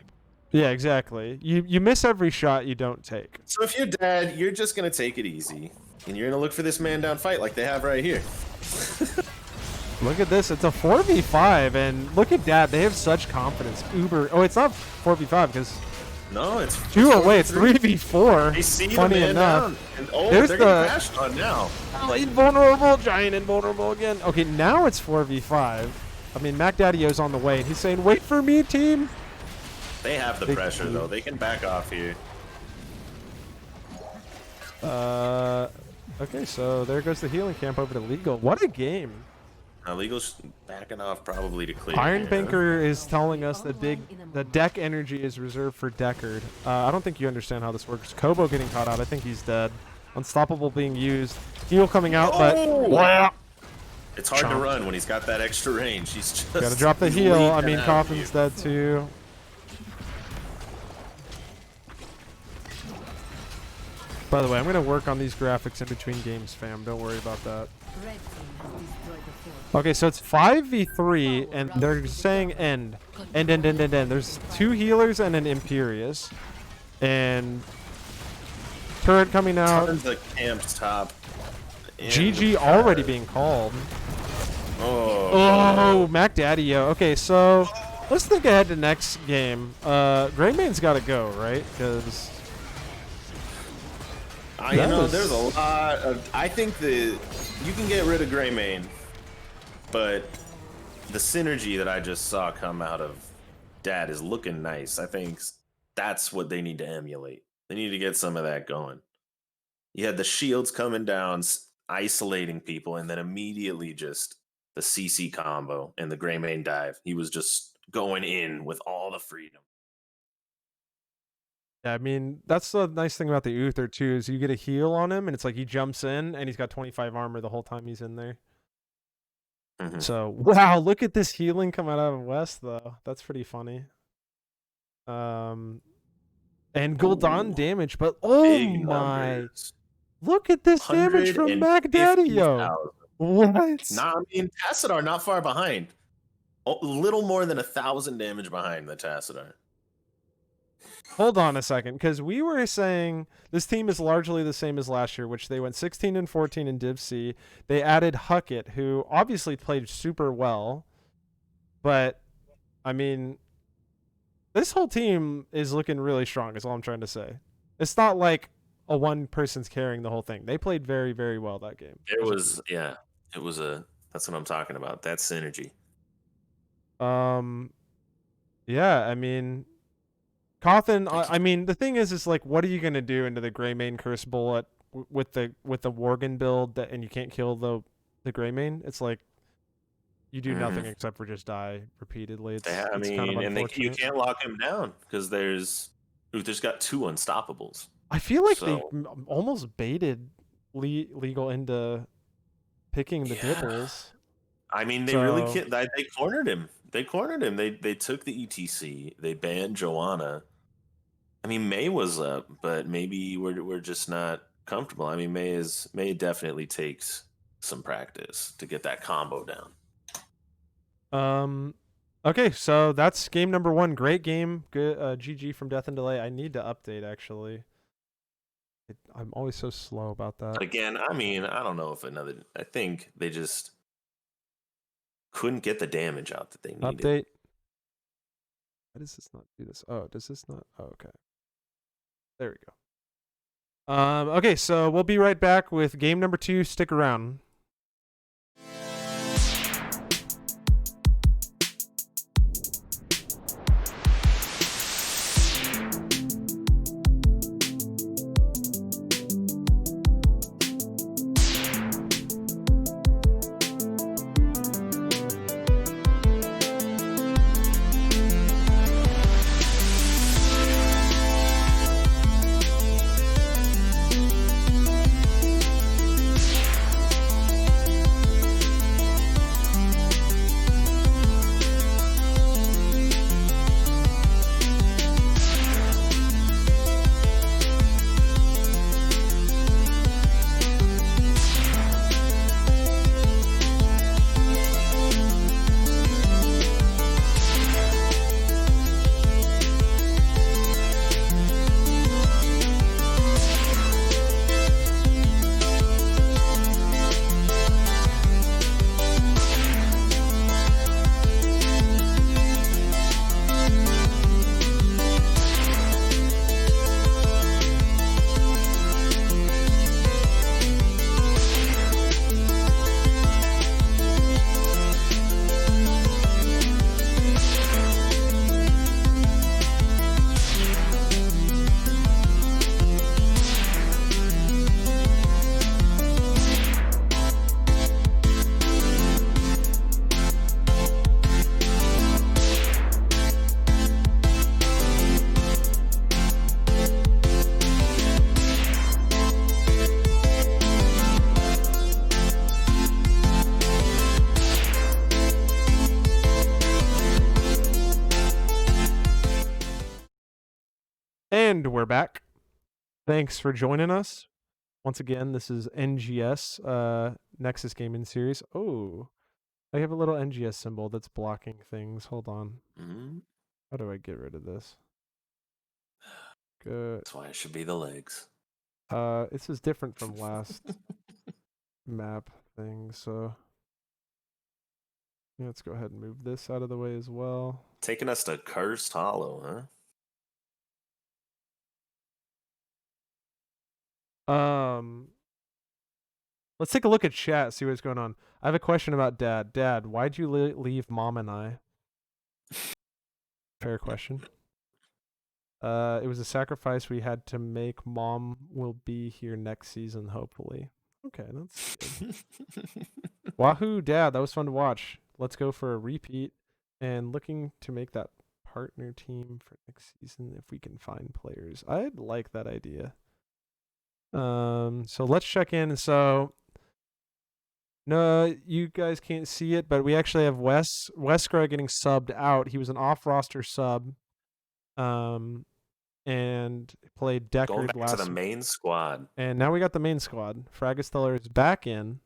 Yeah, exactly. You miss every shot you don't take. So if you're Dad, you're just going to take it easy. And you're going to look for this man down fight like they have right here. Look at this. It's a 4v5, and look at Dad. They have such confidence. Uber. Oh, it's not 4v5 because. No, it's 2 away. It's 3v4. They see Funny the man enough. down. And, there's they're getting bashed on now. Oh, invulnerable. Giant invulnerable again. Okay, now it's 4v5. I mean, Mac Daddy-O's on the way, and he's saying, wait for me, team. They have the pressure, though. They can back off here. Okay, so there goes the healing camp over to Legal. What a game. Legal's backing off probably to clear. Iron Banker is telling us that the deck energy is reserved for Deckard. I don't think you understand how this works. Kobo getting caught out. I think he's dead. Unstoppable being used. Heal coming out, Oh! but It's hard to Chomp. run when he's got that extra range. He's just gotta drop the he's heal. I leaping mean, at Coffin's you. dead too. By the way, I'm gonna work on these graphics in between games, fam. Don't worry about that. Red team has destroyed the fort. Okay, so it's 5v3, and they're saying end. End. There's 2 healers and an Imperious. And turret coming out. Tons of camps top. And GG already being called. Oh, Oh, Mac Daddy-O. Okay, so let's think ahead to next game. Greymane's gotta go, right? Because you know, there's a lot of. I think you can get rid of Greymane, but the synergy that I just saw come out of Dad is looking nice. I think that's what they need to emulate. They need to get some of that going. You had the shields coming down, isolating people, and then immediately just the CC combo and the Greymane dive. He was just going in with all the freedom. yeah, I mean, that's the nice thing about the Uther too, is you get a heal on him, and it's like he jumps in, and he's got 25 armor the whole time he's in there. Mhm. So, wow, look at this healing coming out of West, though. That's pretty funny. And Gul'dan Ooh. damage, but oh Big my, numbers. look at this damage from Mac Daddy-O. 150,000. What? Nah, I mean, Tassadar not far behind. A little more than 1,000 damage behind the Tassadar. Hold on a second, because we were saying this team is largely the same as last year, which they went 16-14 in Div C. They added Huckett, who obviously played super well, but I mean, this whole team is looking really strong. Is all I'm trying to say. It's not like a one person's carrying the whole thing. They played very, very well that game. It was, yeah, it was a. That's what I'm talking about. That synergy. Yeah, I mean, Coffin. I mean, the thing is like, what are you gonna do into the Greymane Curse Bullet with the Worgen build and you can't kill the Greymane? It's like you do nothing except for just die repeatedly. It's I it's mean, kind of and you unfortunate. can't lock him down because there's got 2 unstoppables. I feel like So- they almost baited Legal into picking the Yeah. Dibbles. I mean, they really can't. They cornered him. They took the ETC. They banned Joanna. I mean, May was up, but maybe we're just not comfortable. I mean, May definitely takes some practice to get that combo down. Okay, so that's game number 1. Great game. Good. GG from Death and Delay. I need to update actually. I'm always so slow about that. But again, I mean, I don't know if I think they just couldn't get the damage out that they needed. Update. Why does this not do this? Oh, does this not? Oh, okay. There we go. Okay, so we'll be right back with game number 2. Stick around. And we're back. Thanks for joining us. Once again, this is NGS Nexus Gaming Series. Oh, I have a little NGS symbol that's blocking things. Hold on. Mm, How do I get rid of this? Good. that's why it should be the legs. This is different from last map thing, so yeah, let's go ahead and move this out of the way as well. Taking us to Cursed Hollow, huh? Let's take a look at chat, see what's going on. I have a question about Dad. Dad, why'd you leave Mom and I? Fair question. It was a sacrifice we had to make. Mom will be here next season, hopefully. Okay, that's good. Wahoo, Dad, that was fun to watch. Let's go for a repeat and looking to make that partner team for next season if we can find players. I'd like that idea. So let's check in. So no, you guys can't see it, but we actually have Wesker getting subbed out. He was an off-roster sub, and played Going Deckard back to the last. main squad. And now we got the main squad. Fragasteller is back in.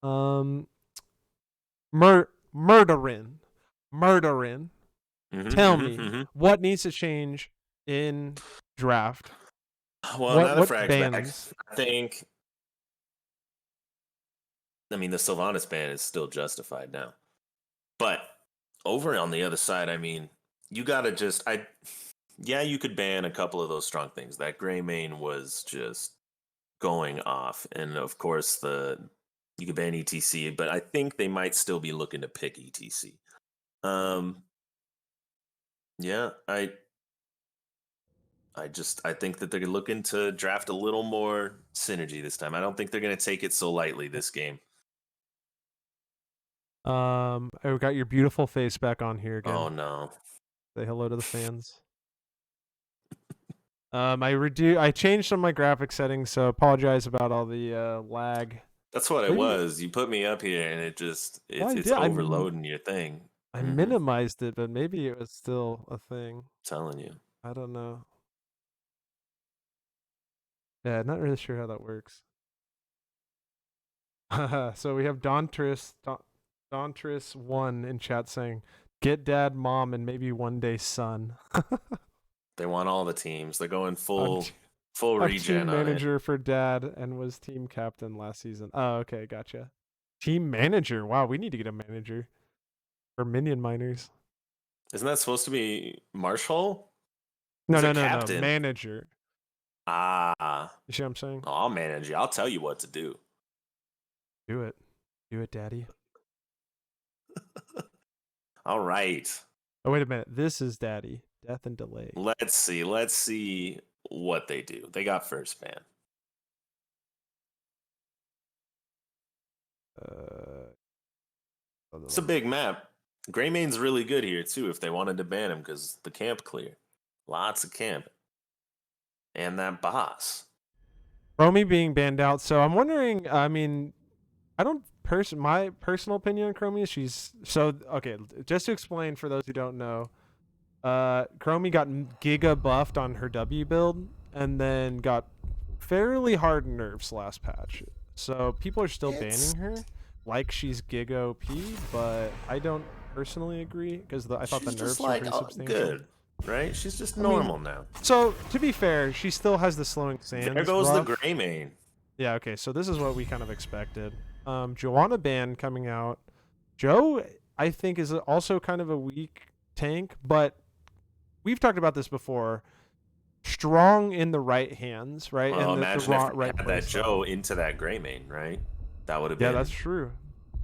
Murdarin. Tell me what needs to change in draft. Well, now the frag's back. bans? I think. I mean, the Sylvanas ban is still justified now, but over on the other side, I mean, you gotta just yeah, you could ban a couple of those strong things. That Greymane was just going off, and of course you could ban ETC, but I think they might still be looking to pick ETC. Yeah, I think that they're looking to draft a little more synergy this time. I don't think they're going to take it so lightly this game. I got your beautiful face back on here again. Oh no. Say hello to the fans. I changed some of my graphic settings, so apologize about all the lag. That's what it was. You put me up here and it's overloading your thing. I minimized it, but maybe it was still a thing. I'm telling you. I don't know. Yeah, not really sure how that works. So we have Dontris1 in chat saying, "Get dad, mom, and maybe one day son." They want all the teams. They're going full I'm regen team on manager for dad and was team captain last season. Oh, okay, gotcha. Team manager. Wow, we need to get a manager for minion miners. Isn't that supposed to be Marshall? No, manager. Ah. You see what I'm saying? Oh, I'll manage you. I'll tell you what to do. Do it, daddy. All right. Oh, wait a minute. This is daddy. Death and delay. Let's see what they do. They got first ban. It's a big map. Greymane's really good here too if they wanted to ban him because the camp clear. Lots of camp. And that boss. Chromie being banned out. So I'm wondering, I mean, my personal opinion on Chromie is okay, just to explain for those who don't know, Chromie got giga buffed on her W build and then got fairly hard nerfs last patch. So people are still banning her like she's giga OP, but I don't personally agree because I thought the nerfs were pretty substantial. Good, right? She's just normal now. So to be fair, she still has the slowing sands. There goes the Greymane. Yeah, okay, so this is what we kind of expected. Joanna ban coming out. Joe, I think, is also kind of a weak tank, but we've talked about this before. Strong in the right hands, right? Well, and imagine if we right had that Joe into that Greymane, right? That would have been that's true.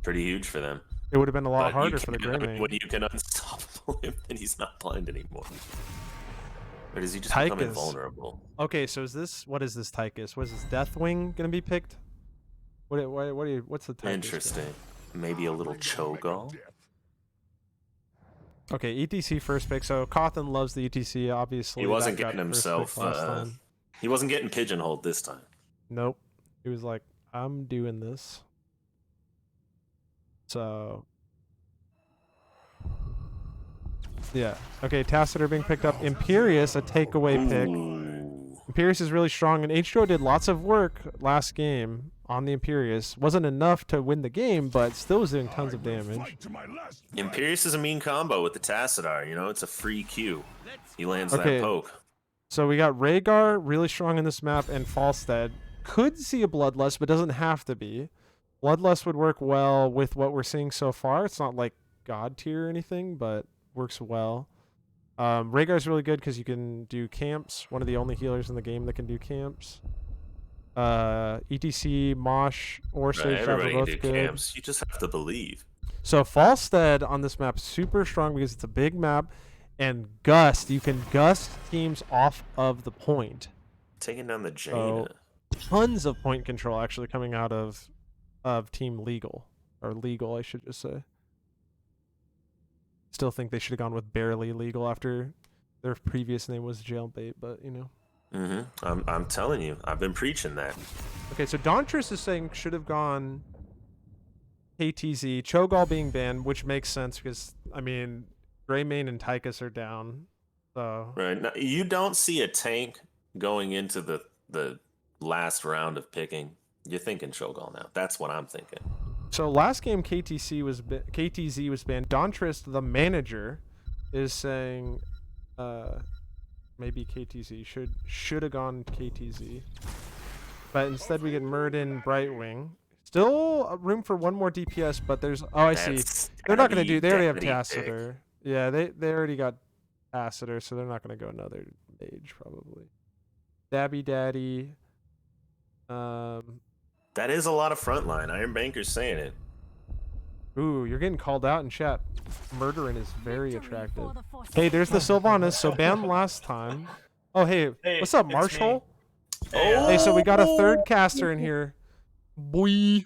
Pretty huge for them. It would have been a lot harder for the Greymane. When you can unstoppable him and he's not blind anymore. Or does he just become invulnerable? Okay, so what is this Tychus? What is this, Deathwing gonna be picked? What's the Tychus? Interesting. Maybe a little Cho'Gall? Okay, ETC first pick. So Cawthon loves the ETC, obviously. He wasn't getting himself he wasn't getting pigeonholed this time. Nope. He was like, I'm doing this. So Yeah. Okay, Tacitor being picked up. Imperius, a takeaway pick. Ooh. Imperius is really strong, and H2O did lots of work last game on the Imperius. Wasn't enough to win the game, but still was doing tons of damage. Imperius is a mean combo with the Tassadar. You know, it's a free Q. He lands Okay. that poke. So we got Rhaegar, really strong in this map, and Falstead. Could see a Bloodlust, but doesn't have to be. Bloodlust would work well with what we're seeing so far. It's not like God tier or anything, but works well. Rhaegar's really good because you can do camps. One of the only healers in the game that can do camps. ETC, Mosh, or Sage Drive are Everybody can both do good. camps. You just have to believe. So Falstead on this map super strong because it's a big map, and Gust. You can Gust teams off of the point. Taking down the Jaina. So tons of point control actually coming out of Team Legal, or Legal, I should just say. Still think they should have gone with Barely Legal after their previous name was Jailbait, but you know. I'm telling you, I've been preaching that. Okay, so Dauntress is saying should have gone KTZ, Cho'Gall being banned, which makes sense because I mean Greymane and Tychus are down. So Right now, you don't see a tank going into the last round of picking. You're thinking Cho'Gall now. That's what I'm thinking. So last game KTZ was banned. Dauntress, the manager, is saying maybe KTZ should have gone KTZ, but instead we get Murdarin, Brightwing. Still room for one more DPS, but there's I see. They're not gonna do. They already have Tacitor. Yeah, they already got Tacitor, so they're not gonna go another mage probably. Dabby Daddy. That is a lot of frontline. Iron Banker's saying it. Ooh, you're getting called out in chat. Murdarin is very attractive. Hey, there's the Sylvanas. So banned last time. Oh, hey, what's up, it's Marshall? Hey, Hey, so we got a third caster in here. Boy.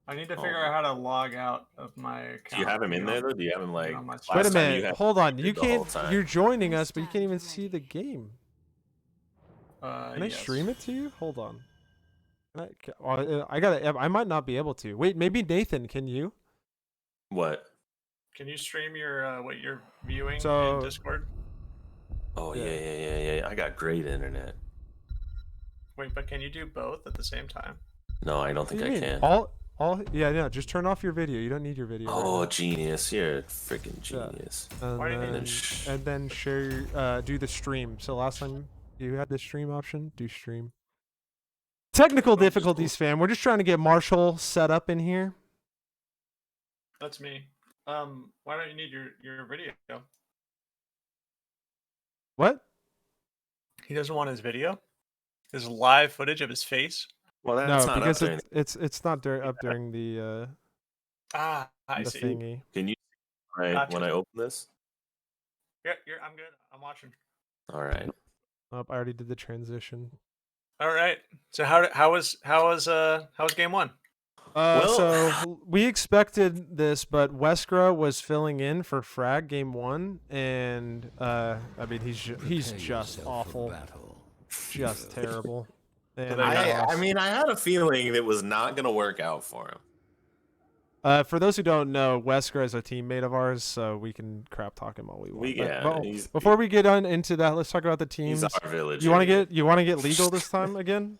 I need to figure out how to log out of my account. Do you have him in there though? Do you have him like? on my last Wait a time you minute. had Hold on. him You the whole can't. time? You're joining us, but you can't even see the game. Can I Yes. stream it to you? Hold on. I might not be able to. Wait, maybe Nathan. Can you? What? Can you stream your what you're viewing So- in Discord? Oh Yeah. yeah. I got great internet. Wait, but can you do both at the same time? No, I don't What think do I you mean? can. Yeah. Just turn off your video. You don't need your video. Oh, right genius! You're a freaking Yeah. genius. now. why do you need And then share. Do the stream. So last time you had the stream option. Do stream. Technical difficulties, fam. We're just trying to get Marshall set up in here. That's me. Why don't you need your video? What? He doesn't want his video? His live footage of his face? Well, that's No, not up because there. it's not up during the I the see. thingy. Can you? Right Gotcha. when I open this. I'm good. I'm watching. All right. Oh, I already did the transition. All right. So how was game one? So we expected this, but Westgra was filling in for Frag game one, and I mean he's just awful, just terrible. And I mean, I had a feeling it was not gonna work out for him. for those who don't know, Wesker is a teammate of ours, so we can crap talk him all we want. Before we get on into that, let's talk about the teams. He's our village. You want to get legal this time again?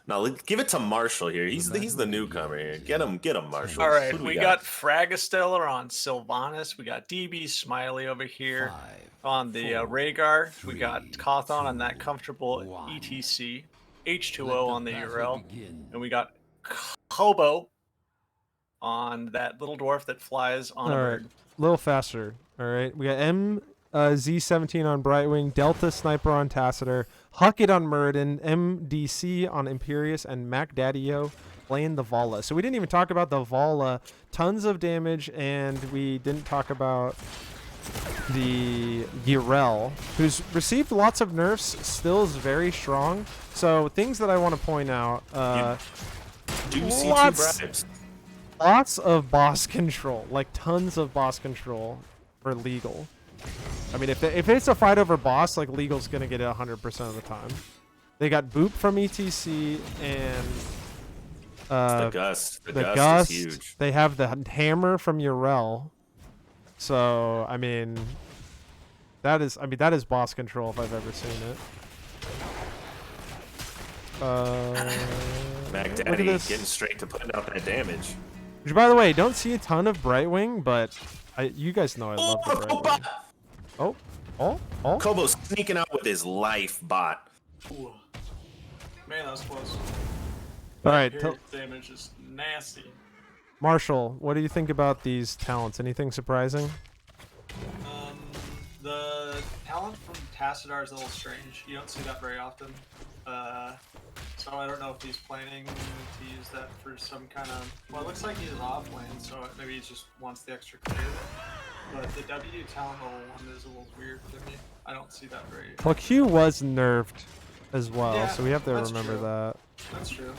No, give it to Marshall here. He's the newcomer here. Get him, Marshall. All right, Who do we got Fragastellar on Sylvanas. We got DB Smiley over here on the Rhaegar. We got Cawthon on that comfortable ETC. H2O on the URL. And we got Hobo on that little dwarf that flies on a All right, bird. a little faster. All right, we got Z17 on Brightwing, Delta Sniper on Tacitor, Huckett on Murdarin, MDC on Imperius, and Mac Daddio playing the Vala. So we didn't even talk about the Vala. Tons of damage, and we didn't talk about the Yrel, who's received lots of nerfs, still is very strong. So things that I want to point out. Do you see lots- two bribes? Lots of boss control, like tons of boss control for legal. I mean, if it's a fight over boss, like legal's gonna get it 100% of the time. They got Boop from ETC and The Gust. The the Gust Gust. is huge. They have the hammer from Yrel. So I mean, that is boss control if I've ever seen it. Mac Look at Daddy this. getting straight to putting out that damage. Which, by the way, don't see a ton of Brightwing, but you guys know I love the Brightwing. Oh. Kobo sneaking out with his life bot. Ooh. Man, that was close. All right, Pierce damage is nasty. Marshall, what do you think about these talents? Anything surprising? The talent from Tassadar is a little strange. You don't see that very often. So I don't know if he's planning to use that for some kind of... Well, it looks like he's off lane, so maybe he just wants the extra clear. But the W talent level 1 is a little weird to me. I don't see that very... Well, Q was nerfed as well, Yeah, so we have to that's remember true. that. That's true.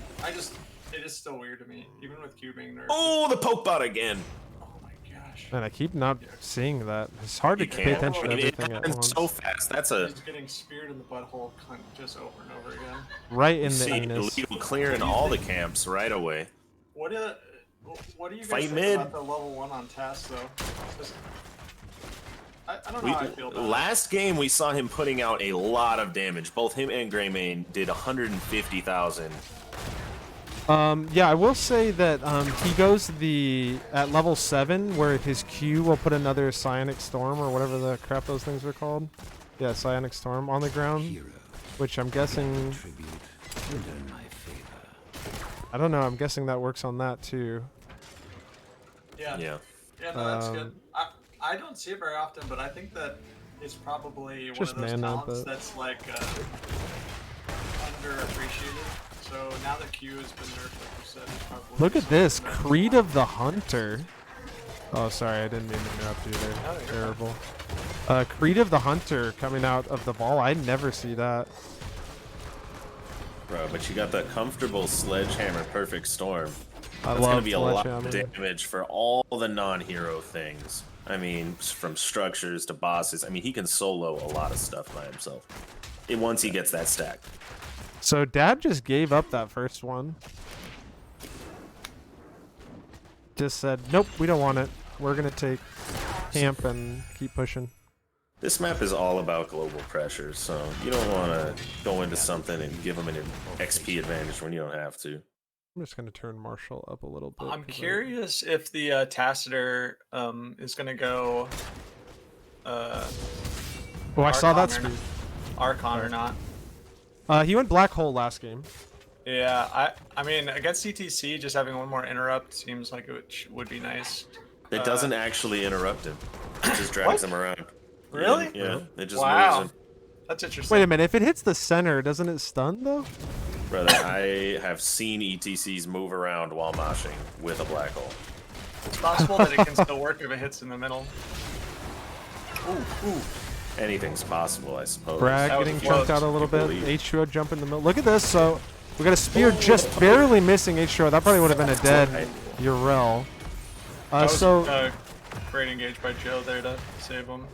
It is still weird to me, even with Q being nerfed. Oh, the poke bot again. Oh my gosh. Man, I keep not seeing that. It's hard to You pay can't. attention to It everything at happens once. so fast. That's a He's getting speared in the butthole just over and over again. Right in the see anus. illegal clearing all the camps right away. What do you guys Fight think mid. about the level 1 on task though? Just- I don't know how I feel about it. Last game we saw him putting out a lot of damage. Both him and Greymane did 150,000. Yeah, I will say that he goes at level 7 where his Q will put another Psionic Storm or whatever the crap those things are called. Yeah, Psionic Storm on the ground, which I'm guessing. I don't know. I'm guessing that works on that too. Yeah. Yeah. Yeah, no, that's good. I don't see it very often, but I think that it's probably one Just of those mana, talents but- that's like underappreciated. So now that Q has been nerfed, like you said, it's probably Look at this, something that- Creed of the Hunter. Oh, sorry, I didn't mean to interrupt you there. No, you're Terrible. Creed of the Hunter coming out of the ball. I never see that. Bro, but you got that comfortable Sledgehammer Perfect Storm. I That's love gonna be a lot of Sledgehammer. damage for all the non-hero things. I mean, from structures to bosses. I mean, he can solo a lot of stuff by himself. Once he gets that stack. So Dad just gave up that first one. Just said, nope, we don't want it. We're gonna take camp and keep pushing. This map is all about global pressure, so you don't want to go into something and give them an XP advantage when you don't have to. I'm just gonna turn Marshall up a little bit. I'm 'cause curious if the Tassadar is gonna go Oh, I saw that Archon or speed. Archon or not. He went Black Hole last game. Yeah, I mean against CTC, just having one more interrupt seems like it would be nice. It doesn't actually interrupt him. It just drags him around. Really? Yeah, it just Wow, moves him. that's interesting. Wait a minute, if it hits the center, doesn't it stun though? Brother, I have seen ETCs move around while moshing with a black hole. It's possible that it can still work if it hits in the middle. Ooh. Anything's possible, I suppose. Bragg That was getting close. chunked out a little bit. Believe. H2O jump in the middle. Look at this. So we got a spear just barely missing H2O. That probably would have been a dead Urel. That was, So great engage by Joe there to save him.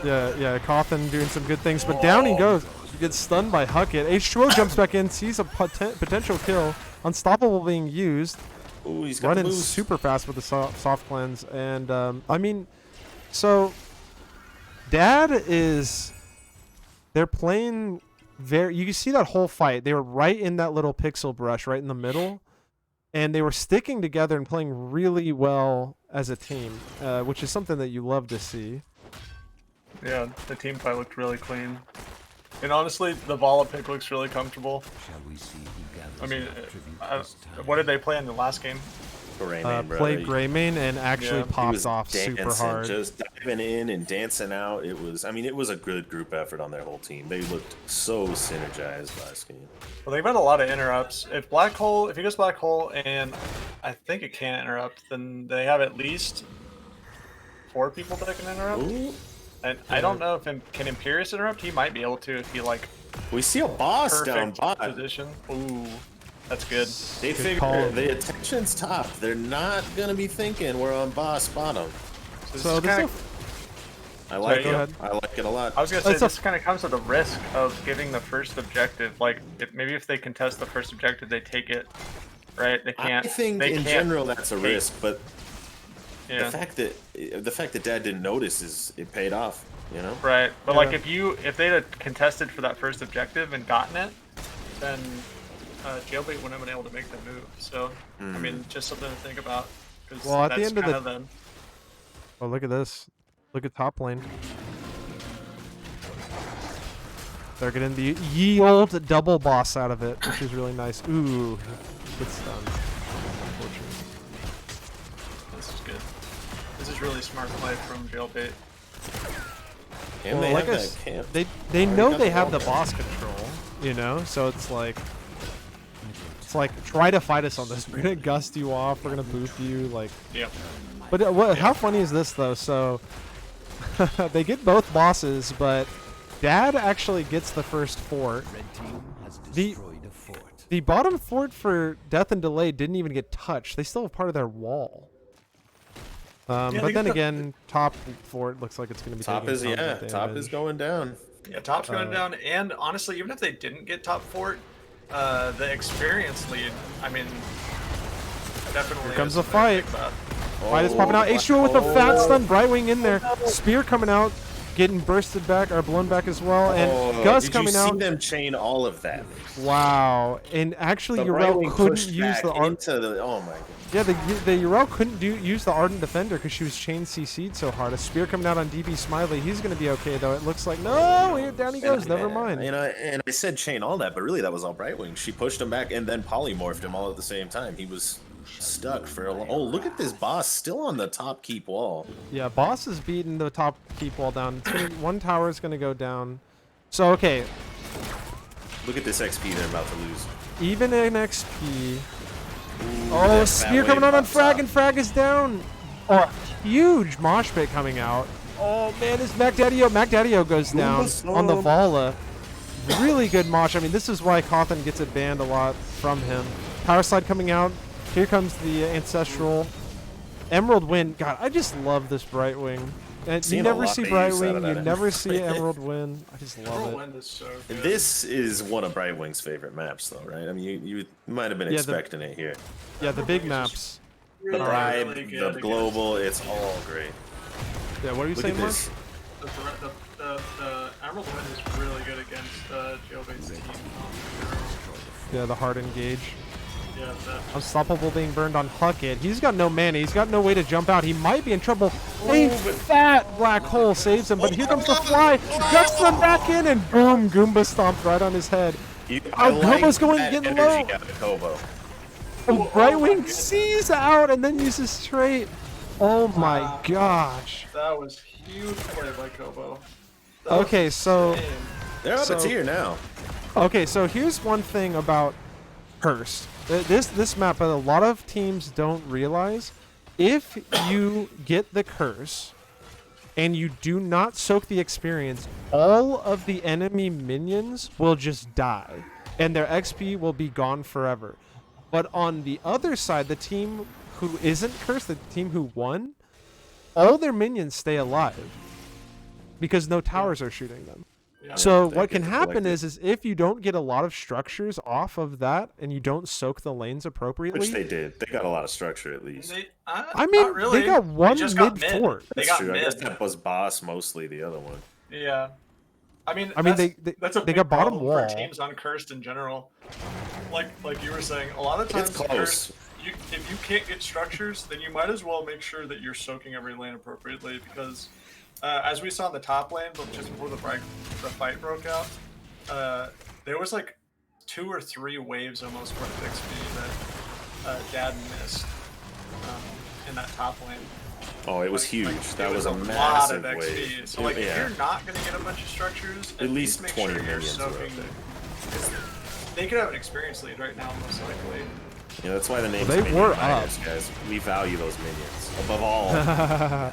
yeah, Cawthon doing some good things, but down he goes. He gets stunned by Huckett. H2O jumps back in, sees a potential kill. Unstoppable being used. Ooh, he's got Running the boost. super fast with the soft cleanse, and I mean, so Dad is. They're playing very. You can see that whole fight. They were right in that little pixel brush, right in the middle, and they were sticking together and playing really well as a team, which is something that you love to see. Yeah, the team fight looked really clean. And honestly, the Vala pick looks really comfortable. I mean, what did they play in the last game? Greymane, brother. Played Greymane and actually Yeah. He popped was off super dancing, hard. just diving in and dancing out. It was a good group effort on their whole team. They looked so synergized last game. Well, they've had a lot of interrupts. If he goes Black Hole, and I think it can't interrupt, then they have at least 4 people that can interrupt. Ooh, And I don't know if can Imperius interrupt. He might be able to if he like we see a boss down perfect bot. position. Ooh, that's good. They Good call. figure the attention's top. They're not gonna be thinking we're on boss bottom. So is this kinda- is I like go it. ahead. I like it a lot. I was gonna say It's a- this kind of comes with the risk of giving the first objective. Like, maybe if they contest the first objective, they take it. Right? They can't. I think they in can't general that's a take- risk, but Yeah. The fact that Dad didn't notice it paid off. You know. Right, but Yeah. like if they'd have contested for that first objective and gotten it, then Jailbait wouldn't have been able to make the move. So I mean, just something to think about. 'Cause Well, at the that's end of kinda the- then. Oh, look at this. Look at top lane. They're getting the ye old double boss out of it, which is really nice. Ooh, good stun. Unfortunate. This is good. This is really smart play from Jailbait. And Well, they like have I that s- camp. they Already know got they the have the wall boss control, you know. So it's like try to fight us on this. We're gonna gust you off. We're gonna boof you. Like, Yep. but how funny is this though? So they get both bosses, but Dad actually gets the first fort. The bottom fort for Death and Delay didn't even get touched. They still have part of their wall. Yeah, But they then got- again, top fort looks like it's going to be Top taking is combat top is damage. going down. Yeah, top's going down, and honestly, even if they didn't get top fort, the experience lead, I mean, definitely. Here comes is the something to fight. think about. Fight is popping out. H2O with a fat stun. Brightwing in there. Spear coming out, getting bursted back or blown back as well, and Gus coming Did you out. see them chain all of that? Wow! And actually, The Urel Brightwing couldn't pushed use back the art. into the. Oh my god. Yeah, the Urel couldn't use the Ardent Defender because she was chain CC'd so hard. A spear coming out on DB Smiley. He's going to be okay, though. It looks like... No! Here, down he goes. Never mind. And I said chain all that, but really that was all Brightwing. She pushed him back and then polymorphed him all at the same time. He was stuck for a long... Oh, look at this boss still on the top keep wall. Yeah, boss is beating the top keep wall down. It's gonna, one tower is going to go down. So, okay. Look at this XP they're about to lose. Even in XP... Ooh, Oh, that spear fat coming wave out on pops Frag, up. and Frag is down. Oh, huge mosh pit coming out. Oh, man, is Macdadio goes down on the Vala. Really good mosh. I mean, this is why Cawthon gets it banned a lot from him. Power slide coming out. Here comes the Ancestral. Emerald Wind. God, I just love this Brightwing. And you Seen a never lot see of use out of Brightwing, you that never Emerald see Wind. Emerald Wind. I just love it. Wind is so good. This is one of Brightwing's favorite maps, though, right? I mean, you might have been Yeah, the- expecting it here. Yeah, the big maps. The Really, Bribe, really the good against- Global, it's all great. Yeah, what are you Look saying, at Mark? this. The Emerald Wind is really good against Jailbait's team. Yeah, the hard engage. Yeah, that. Unstoppable being burned on Huckett. He's got no mana. He's got no way to jump out. He might be in trouble. A fat black hole saves him, but here comes the fly. Ducks them back in, and boom, Goomba stomped right on his head. I Oh, Goomba's going that getting energy low. out of Kobo. Oh, Brightwing sees out and then uses trait. Oh my gosh. That was huge play by Kobo. That was Okay, so insane. They're up a So- tier now. okay, so here's one thing about Curse. This map, a lot of teams don't realize, if you get the Curse and you do not soak the experience, all of the enemy minions will just die, and their XP will be gone forever. But on the other side, the team who isn't cursed, the team who won, all their minions stay alive because no towers are shooting them. Yeah. So That what can gets happen collected. is if you don't get a lot of structures off of that and you don't soak the lanes appropriately, Which they did. They got a lot of structure at least. I mean, not really. they got one just got mid fort. They That's got true. I mid. guess that was boss mostly the other one. Yeah. I mean, I mean, that's, they that's a they big got bottom problem wall. for teams on cursed in general. Like you were saying, a lot of times It's close. Cursed, if you can't get structures, then you might as well make sure that you're soaking every lane appropriately because, as we saw in the top lane, but just before the fight broke out, there was like 2 or 3 waves almost worth of XP that Dad missed in that top lane. Oh, it was huge. That It was a lot massive of XP. wave. So like, if Yeah. you're not gonna get a bunch of structures, At least make 20 sure you're minions were up soaking. there. They could have an experience lead right now, most likely. Yeah, that's why the name's They Minion were Miners, guys. We value those minions above all.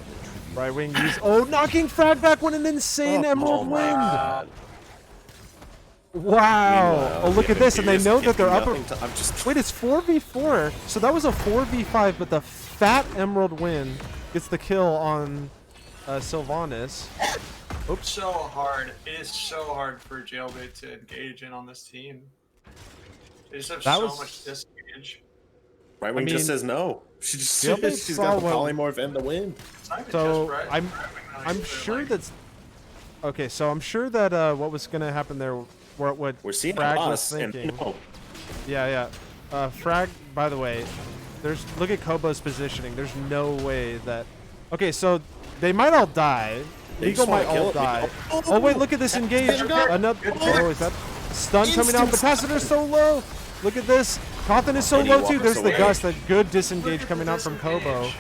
Right wing use. Oh, knocking frag back with an insane Emerald my Wind. God. Wow. Meanwhile, Oh, look the at this, and they Avengers know that give they're you up. nothing to- I'm just Wait, it's 4v4. So that was a 4v5, but the fat Emerald Wind gets the kill on Sylvanas. Oops. So hard. It is so hard for Jailbait to engage in on this team. They just have That so was- much disengage. Right Wing mean, just says no. She just Jailbait she's saw got the what- polymorph and the wind. It's not even So just right. I'm sure that's okay. So I'm sure that what was gonna happen there, what We're seeing Frag a was boss and thinking. no. Yeah. Frag. By the way, look at Kobo's positioning. There's no way that. Okay, so they might all die. They Eagle just wanna might kill all it. die. Oh, Oh wait, look at this engage. Another. Oh, is that stun coming out? But Tacitur's so low. Look at this. Cawthon is so And he low too. walks There's the away. gust. That good disengage Look at coming the out from Kobo. disengage.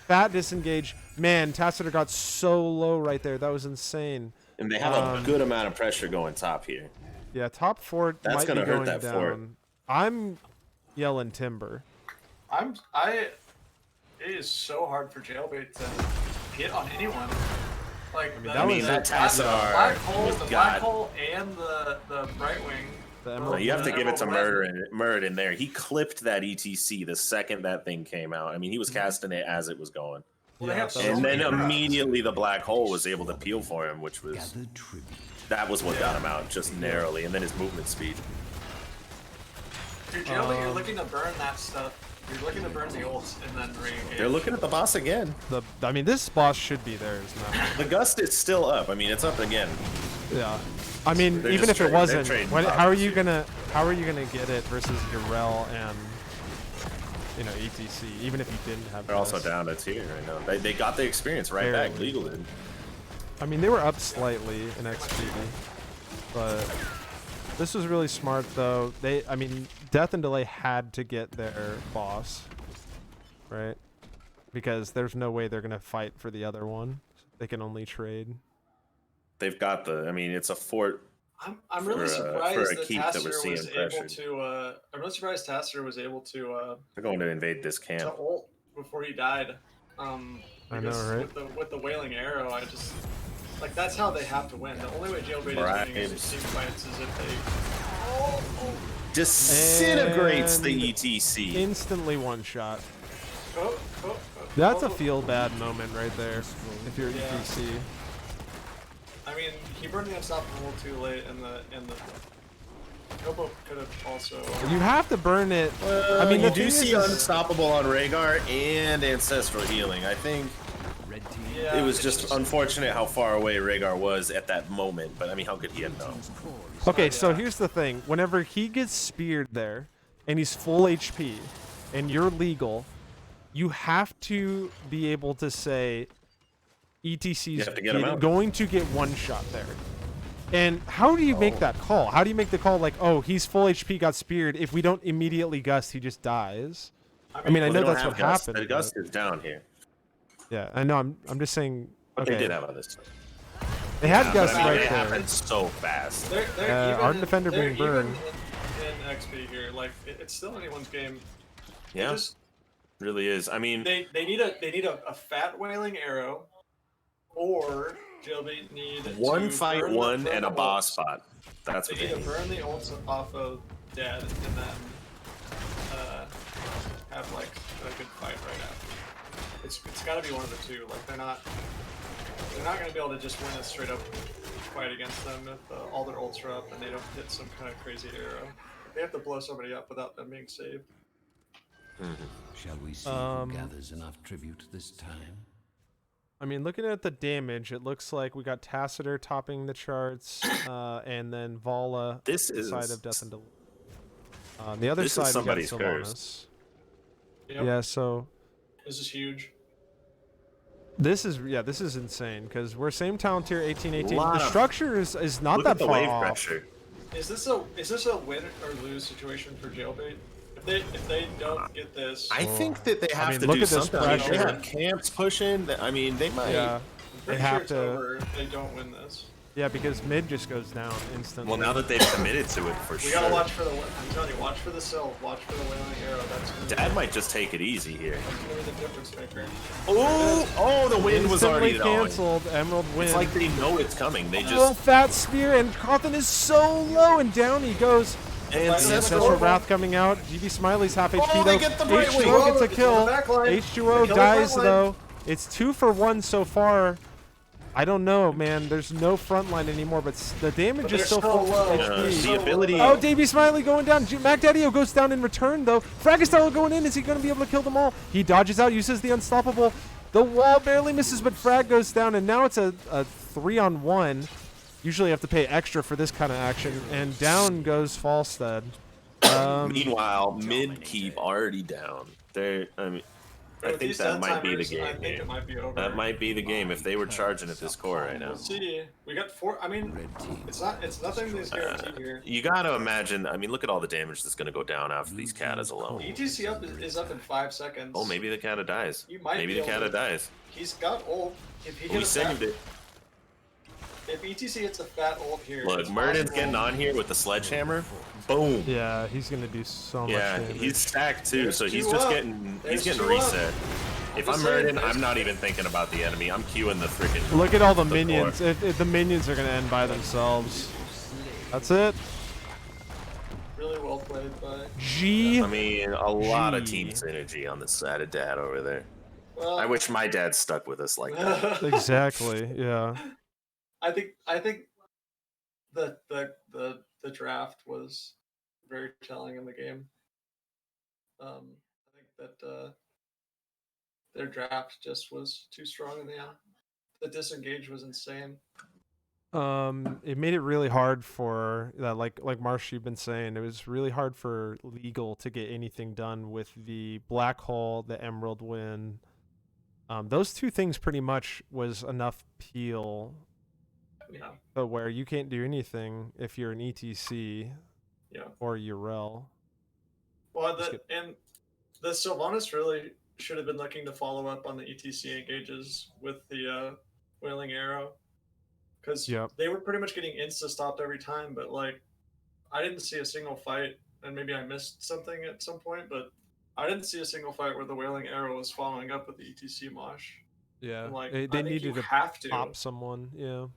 Fat disengage. Man, Tacitur got so low right there. That was insane. And they have a good amount of pressure going top here. Yeah, top fort That's might gonna be hurt going that down. fort. I'm yelling timber. It is so hard for Jailbait to hit on anyone. Like that was that it. Tacitur the black hole and the Brightwing. The No, Emerald you have to Wind. give it to Emerald Murdarin there. He clipped that ETC the second that thing came out. I mean, he was casting it as it was going. Well, they Yeah, have so And then many drops. immediately the black hole was able to peel for him, which was that was what got him out, just narrowly, and then his movement speed. Dude, Jailbait, you're looking to burn that stuff. You're looking to burn the ults and then re-engage. They're looking at the boss again. I mean, this boss should be theirs now. The gust is still up. I mean, it's up again. Yeah. I mean, They're even just if it trading- they're wasn't, trading how are pops. you gonna get it versus Urel and ETC? Even if you didn't have. They're also this. down to tier right now. They got the experience right back. Barely. Legal did. I mean, they were up slightly in XP, but this was really smart though. I mean, Death and Delay had to get their boss, right? Because there's no way they're gonna fight for the other one. They can only trade. They've got the. I mean, it's a fort. I'm really for surprised a that keep that we're Tacitur seeing was able pressured. to. I'm really surprised Tacitur was able to They're going to invade this camp. ult before he died. I know, Because right? With the wailing arrow, I just like that's how they have to win. The only way Jailbait is winning is team fights is if they. Disintegrates the And ETC. Instantly one shot. Oh, That's a feel bad moment right there. If you're Yeah. ETC. I mean, he burned the unstoppable too late, and the Kobo could have also. You have to burn it. I mean, you the do thing see is, Unstoppable on Rhaegar and Ancestral Healing. I think Yeah, it was it's just unfortunate how far away Rhaegar was at that moment. But I mean, how could he have known? Okay, so yeah. here's the thing. Whenever he gets speared there, and he's full HP, and you're legal, you have to be able to say ETC's have to get him out. going to get one shot there. And how do you make that call? How do you make the call like, oh, he's full HP, got speared. If we don't immediately gust, he just dies. I mean, I Well, know they don't that's have what Gust. happened. The Gust is down here. Yeah, I know. I'm just saying. But Okay, they did have others. they had But Gust I mean, right it there. happened so fast. They're Art even Defender they're being burned. even in XP here. Like it's still anyone's game. They Yeah, just- really is. I mean, they need a fat wailing arrow, or Jailbait need one to fight, burn one, burn and the a boss ults. spot. That's They what need they to need. burn the ults off of Dead, and then have like a good fight right after. It's got to be one of the two. Like they're not going to be able to just win a straight up fight against them if all their ults are up and they don't hit some kind of crazy arrow. They have to blow somebody up without them being saved. Shall we see Um, who gathers enough tribute this time? I mean, looking at the damage, it looks like we got Tacitur topping the charts, and then Vala This the side is- of Death and Delay. On the other This is side, we got somebody's Sylvanas. curse. Yep. Yeah, so This is huge. this is insane because we're same talent tier 18-18. Lot The of- structure is not Look that at the far wave off. pressure. Is this a win or lose situation for Jailbait? If they don't get this, I think that they have mean, to look do at this something. I mean, they pressure. have camps pushing. I mean, they might. Yeah, I'm they pretty have sure it's to. over if they don't win this. Yeah, because mid just goes down instantly. Well, now that they've committed to it for We sure. gotta watch for I'm telling you, watch for the sill, watch for the wailing arrow. That's gonna Dad might just take it easy here. be the difference maker. Oh, the wind was already instantly on. canceled. Emerald win. It's like they know it's coming. They Oh, just fat spear, and Cawthon is so low, and down he goes. and That's The Ancestral horrible. Wrath coming out. GB Smiley's half HP they though. get the Bright Wing. H2O gets a It's kill. on the back line. H2O They kill the dies front line. though. It's 2 for 1 so far. I don't know, man. There's no front line anymore, but the damage But is they're still still full low. HP. The ability. Oh, DB Smiley going down. Mac Daddy-O goes down in return, though. Fragistello going in. Is he going to be able to kill them all? He dodges out, uses the unstoppable. The wall barely misses, but Frag goes down, and now it's a 3-on-1. Usually you have to pay extra for this kind of action, and down goes Falstead. Meanwhile, mid keep already down. I With think these that might be the timers, game I think here. it might be over. That might be the game if they were charging at this core right now. We'll see. We got 4. I mean, it's nothing that's guaranteed here. You gotta imagine. I mean, look at all the damage that's gonna go down after these Katas alone. ETC up is up in 5 seconds. Oh, maybe the Kata dies. You might Maybe be the able Kata to- dies. He's got ult. If he We hits a saved fat, it. if ETC hits a fat ult here, Look, it's Murdarin's possible. getting on here with the sledgehammer. Boom. Yeah, he's going to do so much Yeah, damage. he's stacked too, There's so he's two just up. getting There's getting two reset. up. If I'm just saying, Murdarin, there's- I'm not even thinking about the enemy. I'm queuing the freaking. Look at all the core. minions. If the minions are going to end by themselves. That's it. Really well played by. G. I mean, a lot of Gee. team synergy on the side of Dad over there. Well, I wish my dad stuck with us like that. Exactly. Yeah. I think the draft was very telling in the game. I think that their draft just was too strong in the end. The disengage was insane. It made it really hard for like Marsh, you've been saying, it was really hard for Legal to get anything done with the Black Hole, the Emerald Win. Those two things pretty much was enough peel Yeah, where you can't do anything if you're an ETC yeah. or Urel. Well, Just get- and the Sylvanas really should have been looking to follow up on the ETC engages with the Wailing Arrow, because Yep. they were pretty much getting insta stopped every time. But like, I didn't see a single fight, and maybe I missed something at some point, but I didn't see a single fight where the Wailing Arrow was following up with the ETC mosh. Yeah. And, like, They I think needed you to have to. pop someone. Yeah.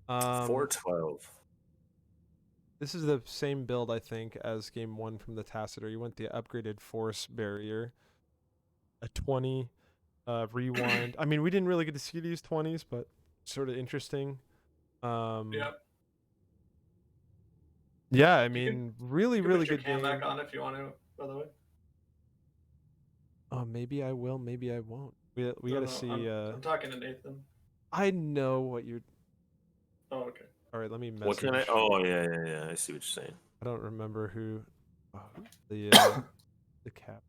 412. This is the same build, I think, as game 1 from the Tacitor. You went the upgraded Force Barrier, a 20 rewind. I mean, we didn't really get to see these 20s, but sort of interesting. Yeah. Yeah, I You mean, really, You can really put your good cam game. back on if you want to. By the way. Oh, maybe I will, maybe I won't. We No, gotta no, see. I'm talking to Nathan. I know what you're. Oh, okay. All right, let me message. What can I? Oh yeah. I see what you're saying. I don't remember who. The the cap.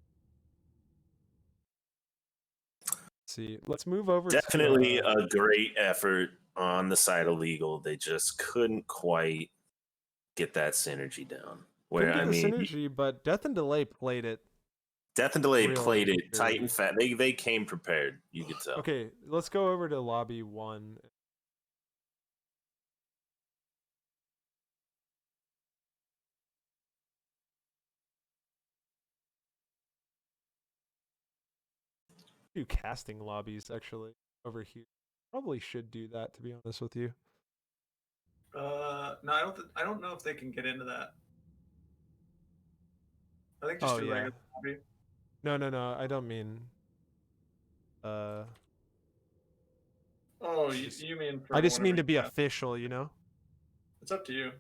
Let's see, let's move over. Definitely to, a great effort on the side of Legal. They just couldn't quite get that synergy down. Where couldn't I get the mean, synergy, but Death and Delay played it. Death and Delay Really played it good. tight and fat. They came prepared. You could tell. Okay, let's go over to lobby 1. Do casting lobbies actually over here. Probably should do that, to be honest with you. No, I don't know if they can get into that. I think just Oh, do yeah. regular lobby. No, I don't mean. Oh, you mean? For I just mean whenever to be you cast. official, you know. It's up to you.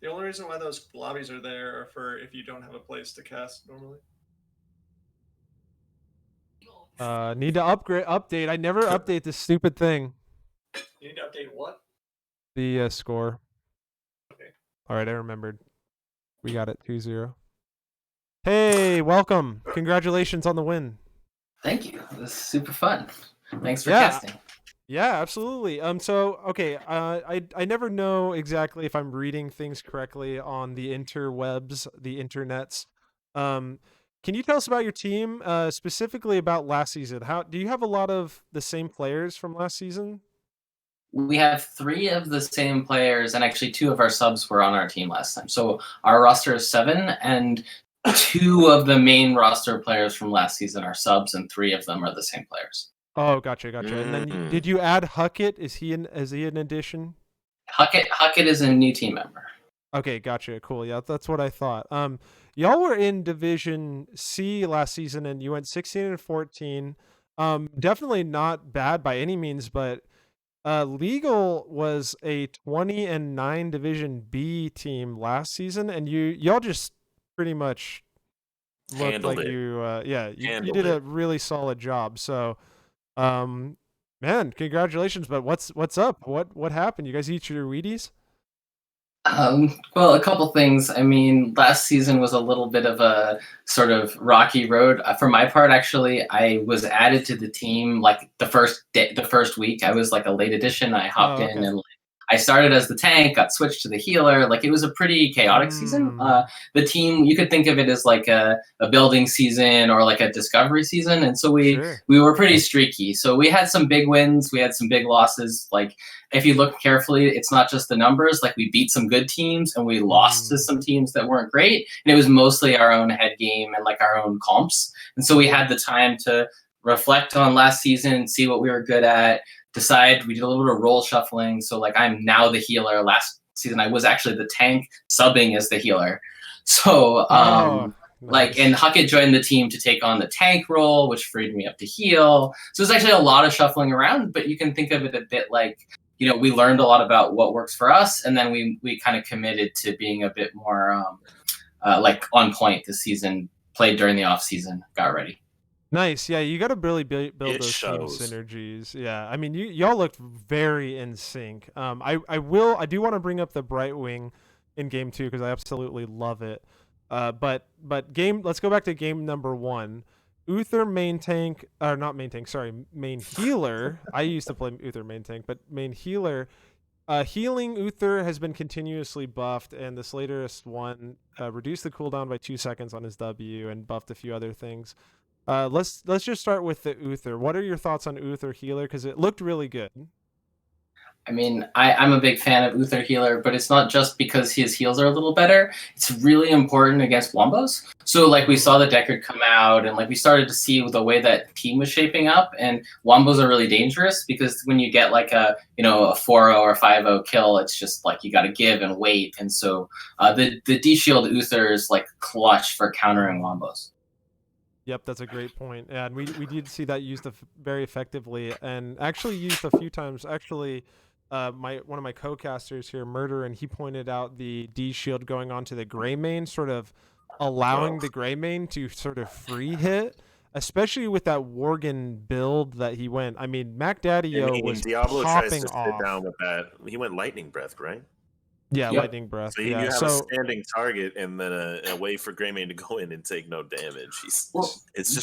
The only reason why those lobbies are there are for if you don't have a place to cast normally. Need to update. I never update this stupid thing. You need to update what? The score. Okay. All right, I remembered. We got it 2-0. Hey, welcome. Congratulations on the win. Thank you. This is super fun. Thanks for Yeah. casting. Yeah, absolutely. So okay, I never know exactly if I'm reading things correctly on the interwebs, the internets. Can you tell us about your team, specifically about last season? How do you have a lot of the same players from last season? We have 3 of the same players, and actually 2 of our subs were on our team last time. So our roster is 7, and 2 of the main roster players from last season are subs, and 3 of them are the same players. Oh, gotcha. And then Mhm. did you add Huckett? Is he an addition? Huckett is a new team member. Okay, gotcha. Cool. Yeah, that's what I thought. Y'all were in Division C last season, and you went 16-14. Definitely not bad by any means, but Legal was a 20-9 Division B team last season, and y'all just pretty much looked Handled like it. you did a really solid job. So, man, congratulations. But what's up? What happened? You guys eat your Wheaties? Well, a couple things. I mean, last season was a little bit of a sort of rocky road. For my part, actually, I was added to the team like the first week. I was like a late addition. I hopped Oh, in okay. and like, I started as the tank, got switched to the healer. Like it was a pretty chaotic season. The team, you could think of it as like a building season or like a discovery season. And so Sure. we were pretty streaky. So we had some big wins. We had some big losses. Like if you look carefully, it's not just the numbers. Like we beat some good teams and we lost to some teams that weren't great. And it was mostly our own head game and like our own comps. And so we had the time to reflect on last season, see what we were good at, decide. We did a little bit of role shuffling. So like I'm now the healer. Last season I was actually the tank subbing as the healer. So like, and Huckett joined the team to take on the tank role, which freed me up to heal. So it's actually a lot of shuffling around, but you can think of it a bit like, you know, we learned a lot about what works for us, and then we kind of committed to being a bit more like on point this season. Played during the off season, got ready. Nice. Yeah, you got to really build those team shows. synergies. Yeah, I mean, y'all looked very in sync. I do want to bring up the Brightwing in game 2 because I absolutely love it. But let's go back to game number 1. Uther main tank, or not main tank, sorry, main healer. I used to play Uther main tank, but main healer. Healing Uther has been continuously buffed, and this latest one reduced the cooldown by 2 seconds on his W and buffed a few other things. Let's just start with the Uther. What are your thoughts on Uther healer? Because it looked really good. I mean, I'm a big fan of Uther healer, but it's not just because his heals are a little better. It's really important against wombos. So like we saw the Deckard come out, and like we started to see the way that team was shaping up, and wombos are really dangerous because when you get like a 4-0 or 5-0 kill, it's just like you got to give and wait. And so the D shield Uther is like clutch for countering wombos. Yep, that's a great point. And we did see that used very effectively, and actually used a few times. Actually, one of my co-casters here, Murdarin, he pointed out the D shield going on to the gray main, sort of allowing the gray main to sort of free hit, especially with that Worgen build that he went. I mean, Mac Daddy-O was Diablo popping tries to off. sit down with that. He went lightning breath, right? Yeah, Yep. lightning breath. So you have a standing target and then a way for Greymane to go in and take no damage. It's just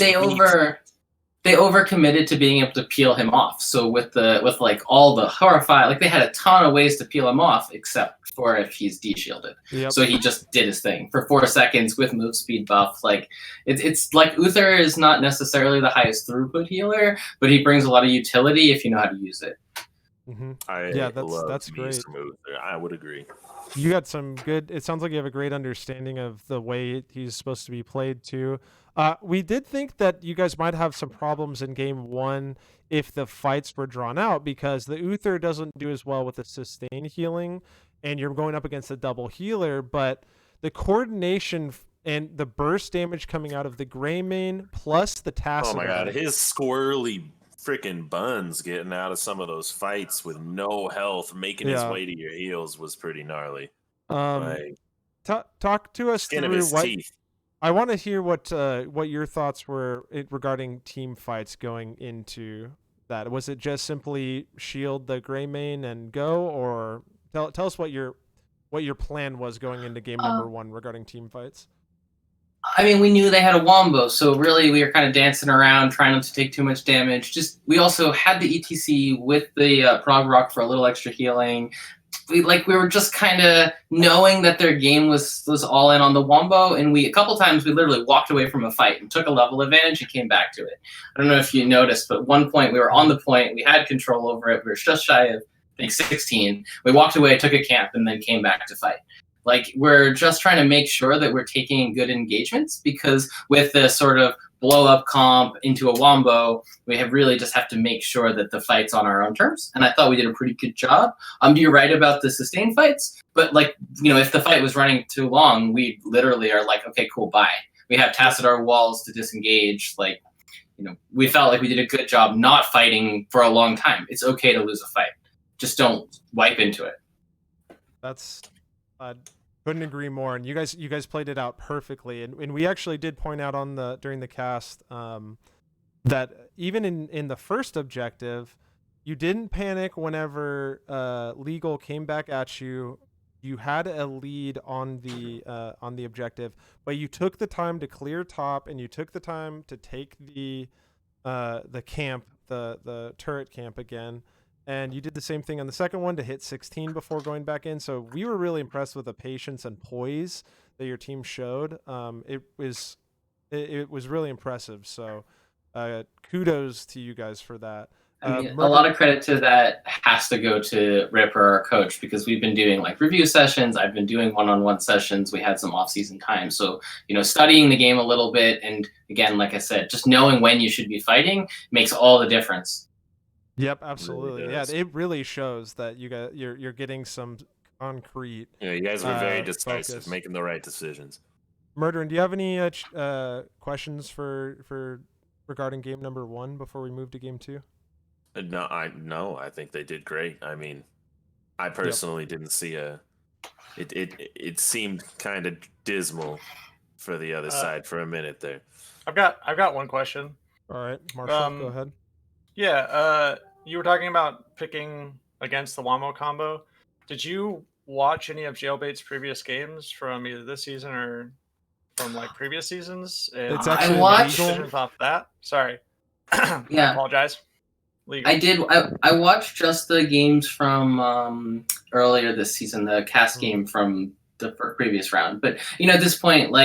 they overcommitted to being able to peel him off. So with like all the horrify, like they had a ton of ways to peel him off, except for if he's de-shielded. Yep. So he just did his thing for 4 seconds with move speed buff. Like it's like Uther is not necessarily the highest throughput healer, but he brings a lot of utility if you know how to use it. Mm-hmm. That's great. I would agree. You got some good. It sounds like you have a great understanding of the way he's supposed to be played too. We did think that you guys might have some problems in game 1 if the fights were drawn out, because the Uther doesn't do as well with the sustain healing, and you're going up against a double healer. But the coordination and the burst damage coming out of the gray main plus the Tacit. Oh my god, his squirrely freaking buns getting out of some of those fights with no health, making his way to your heals was pretty gnarly. Talk to us skin through of his teeth. I want to hear what your thoughts were regarding team fights going into that. Was it just simply shield the gray main and go, or tell us what your plan was going into game number 1 regarding team fights? I mean, we knew they had a wombo, so really we were kind of dancing around, trying not to take too much damage. We also had the ETC with the Prog Rock for a little extra healing. We were just kind of knowing that their game was all in on the wombo, and a couple times we literally walked away from a fight and took a level advantage and came back to it. I don't know if you noticed, but at one point we were on the point, we had control over it, we were just shy of, I think, 16. We walked away, took a camp, and then came back to fight. Like, we're just trying to make sure that we're taking good engagements, because with the sort of blow up comp into a wombo, we really just have to make sure that the fight's on our own terms. And I thought we did a pretty good job. You're right about the sustained fights, but if the fight was running too long, we literally are like, okay, cool, bye. We have tacit our walls to disengage. Like, we felt like we did a good job not fighting for a long time. It's okay to lose a fight. Just don't wipe into it. That's couldn't agree more. And you guys played it out perfectly. And we actually did point out during the cast that even in the first objective, you didn't panic whenever Legal came back at you. You had a lead on the objective, but you took the time to clear top, and you took the time to take the camp, the turret camp again, and you did the same thing on the second one to hit 16 before going back in. So we were really impressed with the patience and poise that your team showed. It was really impressive. So kudos to you guys for that. I mean, a lot of credit to that has to go to Ripper, our coach, because we've been doing like review sessions. I've been doing one-on-one sessions. We had some off-season time. So, studying the game a little bit. And again, like I said, just knowing when you should be fighting makes all the difference. Yep, absolutely. Really yeah, does. it really shows that you're getting some concrete. Yeah, you guys were very decisive, focus. making the right decisions. Murdarin, do you have any questions for regarding game number 1 before we move to game 2? No, I think they did great. I mean, I personally didn't see it seemed kind of dismal for the other side for a minute there. I've got one question. All right, Marshall, go ahead. Yeah, you were talking about picking against the Wamo combo. Did you watch any of Jailbait's previous games from either this season or from like previous seasons? And It's actually I watched decisions off that. Sorry. I Yeah. apologize. Legal. I did. I watched just the games from earlier this season, the cast game from the previous round. But at this point,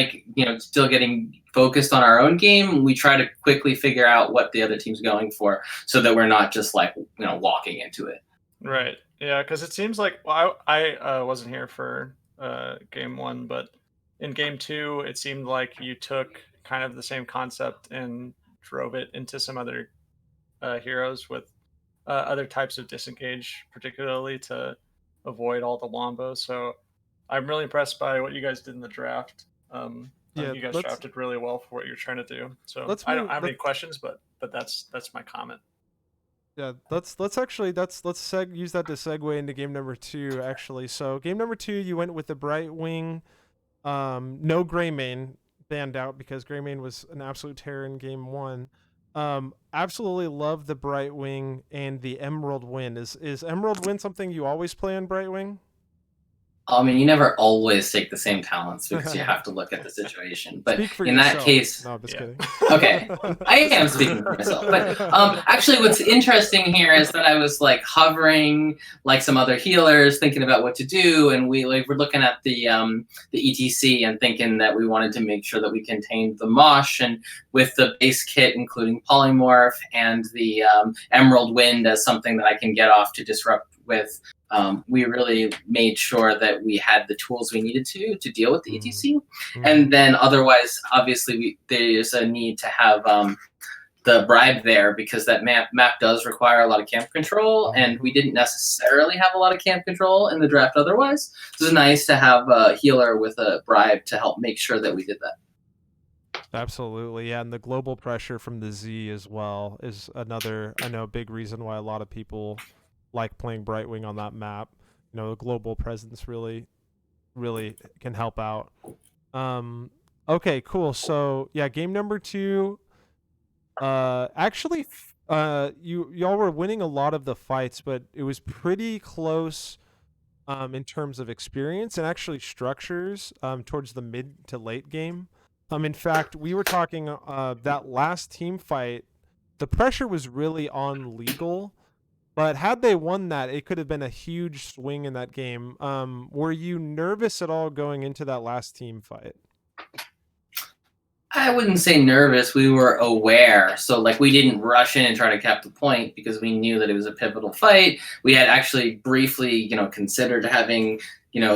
still getting focused on our own game, we try to quickly figure out what the other team's going for, so that we're not just walking into it. Right. Yeah, because it seems like I wasn't here for game 1, but in game 2, it seemed like you took kind of the same concept and drove it into some other heroes with other types of disengage, particularly to avoid all the wombos. So I'm really impressed by what you guys did in the draft. I think you guys drafted really well for what you're trying to do. So I don't have any questions, but that's my comment. Yeah, let's use that to segue into game number 2. Actually, so game number 2, you went with the Brightwing, no Greymane banned out because Greymane was an absolute terror in game 1. Absolutely love the Brightwing and the Emerald Wind. Is Emerald Wind something you always play on Brightwing? I mean, you never always take the same talents because you have to look at the situation. But in that case, no, I'm just kidding. Okay, I am speaking for myself. But actually, what's interesting here is that I was hovering like some other healers, thinking about what to do, and we're looking at the ETC and thinking that we wanted to make sure that we contained the Mosh, and with the base kit, including Polymorph and the Emerald Wind as something that I can get off to disrupt with. We really made sure that we had the tools we needed to deal with the ETC. And then otherwise, obviously, there's a need to have the bribe there because that map does require a lot of camp control, and we didn't necessarily have a lot of camp control in the draft otherwise. So it's nice to have a healer with a bribe to help make sure that we did that. Absolutely, yeah, and the global pressure from the Z as well is another, big reason why a lot of people like playing Brightwing on that map. The global presence really can help out. Okay, cool. So yeah, game number 2. Actually, y'all were winning a lot of the fights, but it was pretty close in terms of experience and actually structures towards the mid to late game. In fact, we were talking that last team fight, the pressure was really on Legal. But had they won that, it could have been a huge swing in that game. Were you nervous at all going into that last team fight? I wouldn't say nervous. We were aware. So we didn't rush in and try to cap the point because we knew that it was a pivotal fight. We had actually briefly, considered having,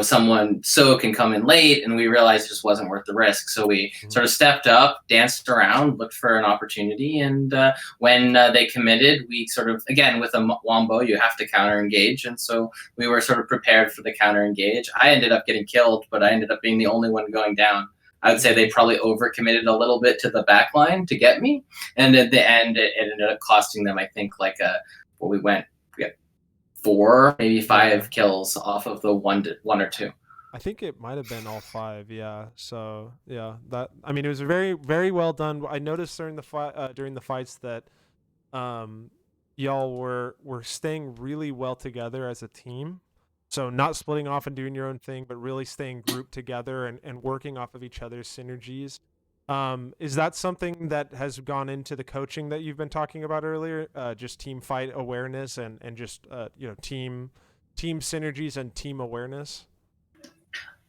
someone can come in late, and we realized it just wasn't worth the risk. So we sort of stepped up, danced around, looked for an opportunity, and when they committed, we sort of, again, with a Wombo, you have to counter engage, and so we were sort of prepared for the counter engage. I ended up getting killed, but I ended up being the only one going down I would say they probably overcommitted a little bit to the back line to get me. And at the end, it ended up costing them, I think, we got 4, maybe 5 kills off of the one or two. I think it might have been all 5, yeah. So yeah, that I mean, it was very, very well done. I noticed during the fights that y'all were staying really well together as a team. So not splitting off and doing your own thing, but really staying grouped together and working off of each other's synergies. Is that something that has gone into the coaching that you've been talking about earlier? Just team fight awareness and just team synergies and team awareness.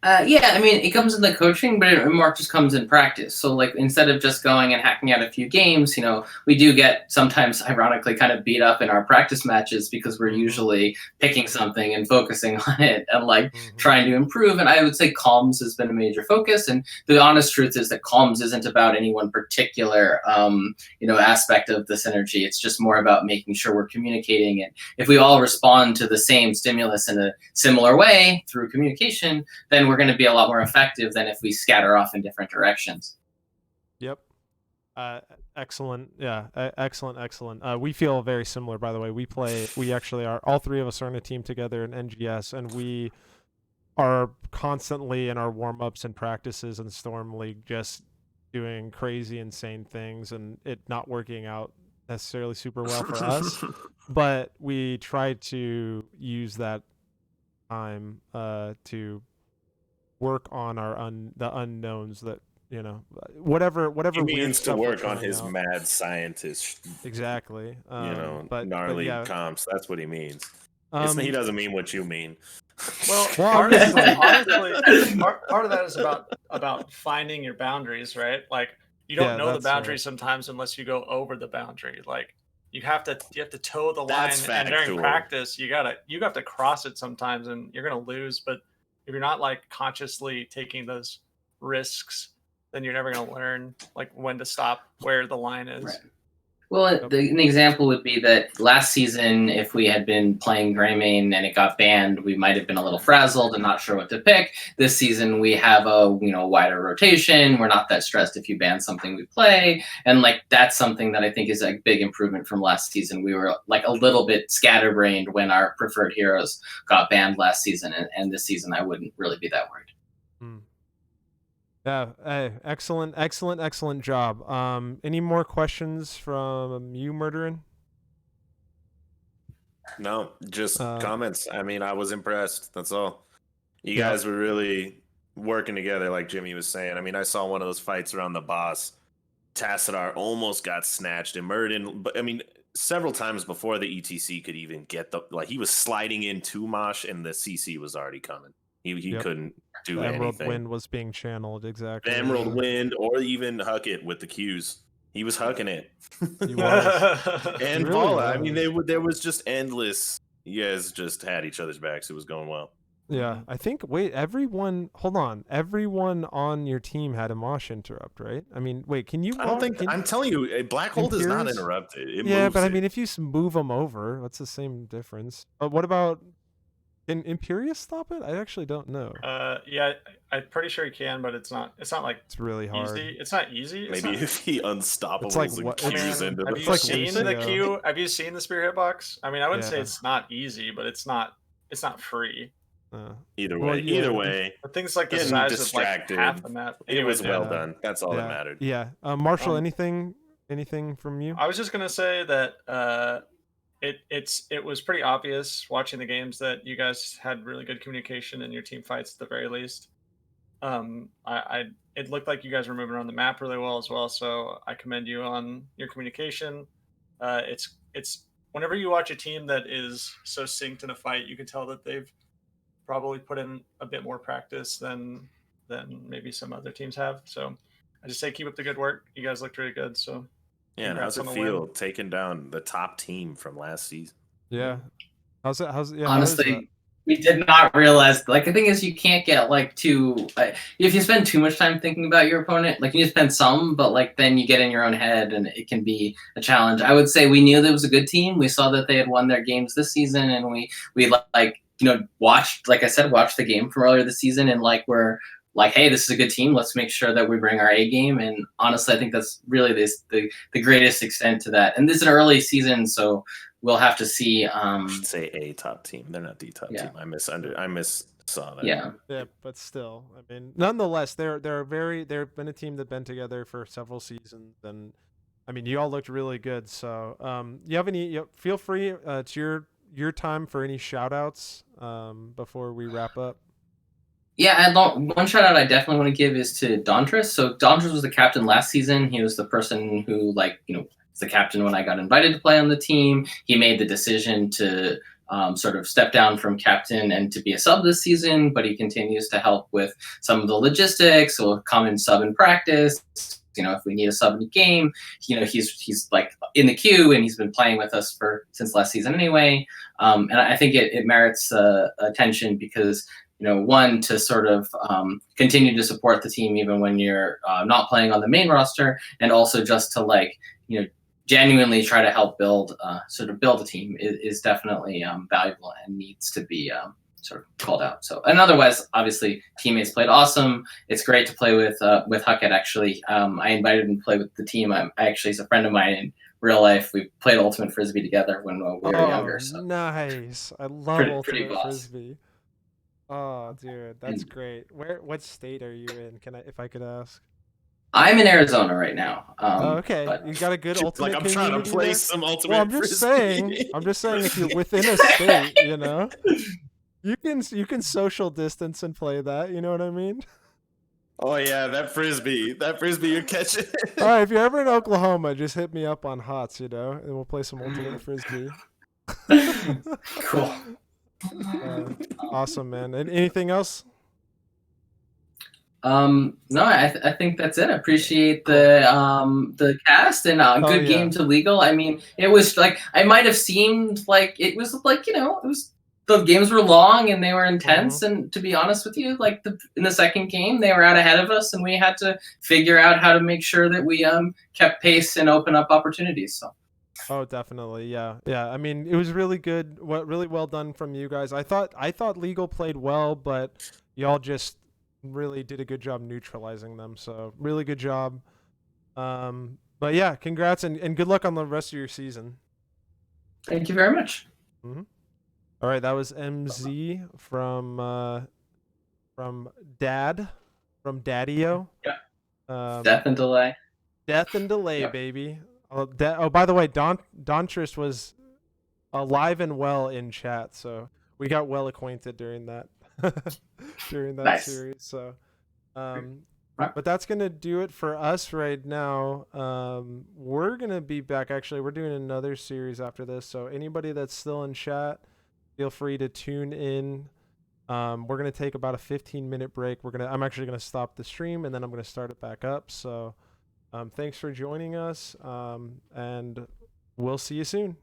Yeah, I mean, it comes in the coaching, but it more just comes in practice. So, like, instead of just going and hacking out a few games, we do get sometimes, ironically, kind of beat up in our practice matches because we're usually picking something and focusing on it and, trying to improve. And I would say comms has been a major focus. And the honest truth is that comms isn't about any one particular, aspect of the synergy. It's just more about making sure we're communicating. And if we all respond to the same stimulus in a similar way through communication, then we're going to be a lot more effective than if we scatter off in different directions. Yep. Excellent. Yeah. Excellent. We feel very similar, by the way. We actually are, all 3 of us are on a team together in NGS, and we are constantly in our warm-ups and practices in Storm League just doing crazy, insane things and it not working out necessarily super well for us. But we try to use that time to work on the unknowns that whatever he weird means to stuff we're work on trying his out. mad scientist Exactly. gnarly yeah. comps. That's what he means. He doesn't mean what you mean. Well, honestly, part of that is about finding your boundaries, right? Like, you don't know the boundary sometimes unless you go over the boundary. Like, you have to toe the line, That's and during factual. practice, you have to cross it sometimes, and you're gonna lose. But if you're not consciously taking those risks, then you're never gonna learn when to stop, where the line is. Right. Well, an example would be that last season, if we had been playing Greymane and it got banned, we might have been a little frazzled and not sure what to pick. This season, we have a wider rotation. We're not that stressed if you ban something we play, and that's something that I think is a big improvement from last season. We were a little bit scatterbrained when our preferred heroes got banned last season, and this season I wouldn't really be that worried. Yeah, hey, excellent job. Any more questions from you, Murdarin? No, just comments. I mean, I was impressed. That's all. You guys were really working together, like Jimmy was saying. I mean, I saw one of those fights around the boss. Tassadar almost got snatched, and Murdarin, but I mean, several times before the ETC could even get he was sliding into Mosh, and the CC was already coming. He couldn't do the anything. Emerald Wind was being channeled, exactly. The Emerald Wind, or even Huck It with the Qs. He was hucking it. He was. And Really Paula, was. I mean, there was just endless. You guys just had each other's backs. It was going well. Yeah, I think. Wait, everyone on your team had a Mosh interrupt, right? I mean, wait, can you? I don't think. I'm telling you, a black hole does not interrupt it. It moves but I it. mean, if you move them over, that's the same difference. But what about? Can Imperius stop it? I actually don't know. Yeah, I'm pretty sure he can, but it's not like It's really hard. easy. It's not easy. Maybe if he unstoppable what- and Qs into Have the you seen the Lucio. queue? Have you seen the spear hitbox? I mean, I wouldn't say Yeah. it's not easy, but it's not free. Either Well, way, yeah. either way, But things like the Getting size distracted. of half the map. it was well yeah. done. That's all that mattered. Yeah. Marshall, Um, anything from you? I was just gonna say that it was pretty obvious watching the games that you guys had really good communication in your team fights at the very least. It looked like you guys were moving around the map really well as well, so I commend you on your communication. It's whenever you watch a team that is so synced in a fight, you can tell that they've probably put in a bit more practice than maybe some other teams have. So I just say keep up the good work. You guys looked really good. So Yeah, and how's congrats it on the feel win. taking down the top team from last season? Yeah. How's it? Honestly, we did not realize. The thing is, you can't get too. If you spend too much time thinking about your opponent, you spend some, but then you get in your own head, and it can be a challenge. I would say we knew that it was a good team. We saw that they had won their games this season, and we watched, like I said, watched the game from earlier this season, and we're like, hey, this is a good team. Let's make sure that we bring our A game. And honestly, I think that's really the greatest extent to that. And this is an early season, so we'll have to see. I should say a top team. They're not the top team. I missaw that. Yeah. Yeah, but still, I mean, nonetheless, they've been a team that's been together for several seasons, and I mean, you all looked really good. So, you have any? Feel free. It's your time for any shout outs before we wrap up. Yeah, and one shout out I definitely want to give is to Dontris. So Dontris was the captain last season. He was the person who, like, was the captain when I got invited to play on the team. He made the decision to sort of step down from captain and to be a sub this season, but he continues to help with some of the logistics. So he'll come and sub in practice. If we need a sub in the game, he's like in the queue, and he's been playing with us since last season anyway. And I think it merits attention because, one, to sort of continue to support the team even when you're not playing on the main roster, and also just to genuinely try to help build a team is definitely valuable and needs to be sort of called out. So, and otherwise, obviously, teammates played awesome. It's great to play with Huckett. Actually, I invited him to play with the team. Actually, he's a friend of mine in real life. We played Ultimate Frisbee together when we were younger. So. Nice! I love Ultimate boss. Frisbee. Oh, dude, that's great. What state are you in? If I could ask? I'm in Arizona right now. Okay, but you got a good ultimate. I'm trying to play there? some ultimate. Well, I'm just saying if you're within a state, you can social distance and play that. You know what I mean? Oh yeah, that frisbee you're catching. All right, if you're ever in Oklahoma, just hit me up on HOTS, and we'll play some ultimate frisbee. Cool. Awesome, man. And anything else? No, I think that's it. I appreciate the cast and good game to legal. I mean, it was like, I might have seemed like it was like, it was, the games were long and they were intense. And to be honest with you, like in the second game, they were out ahead of us, and we had to figure out how to make sure that we kept pace and open up opportunities. So. Oh, definitely. Yeah. I mean, it was really good. Really well done from you guys. I thought legal played well, but y'all just really did a good job neutralizing them. So really good job. But yeah, congrats and good luck on the rest of your season. Thank you very much. All right, that was MZ from Daddy-O. Yeah. Death and delay. Death and delay, baby. Oh, by the way, Dontris was alive and well in chat, so we got well acquainted during that Nice. series. So, but that's gonna do it for us right now. We're gonna be back. Actually, we're doing another series after this. So anybody that's still in chat, feel free to tune in. We're gonna take about a 15-minute break. I'm actually gonna stop the stream, and then I'm gonna start it back up. So. Thanks for joining us, and we'll see you soon.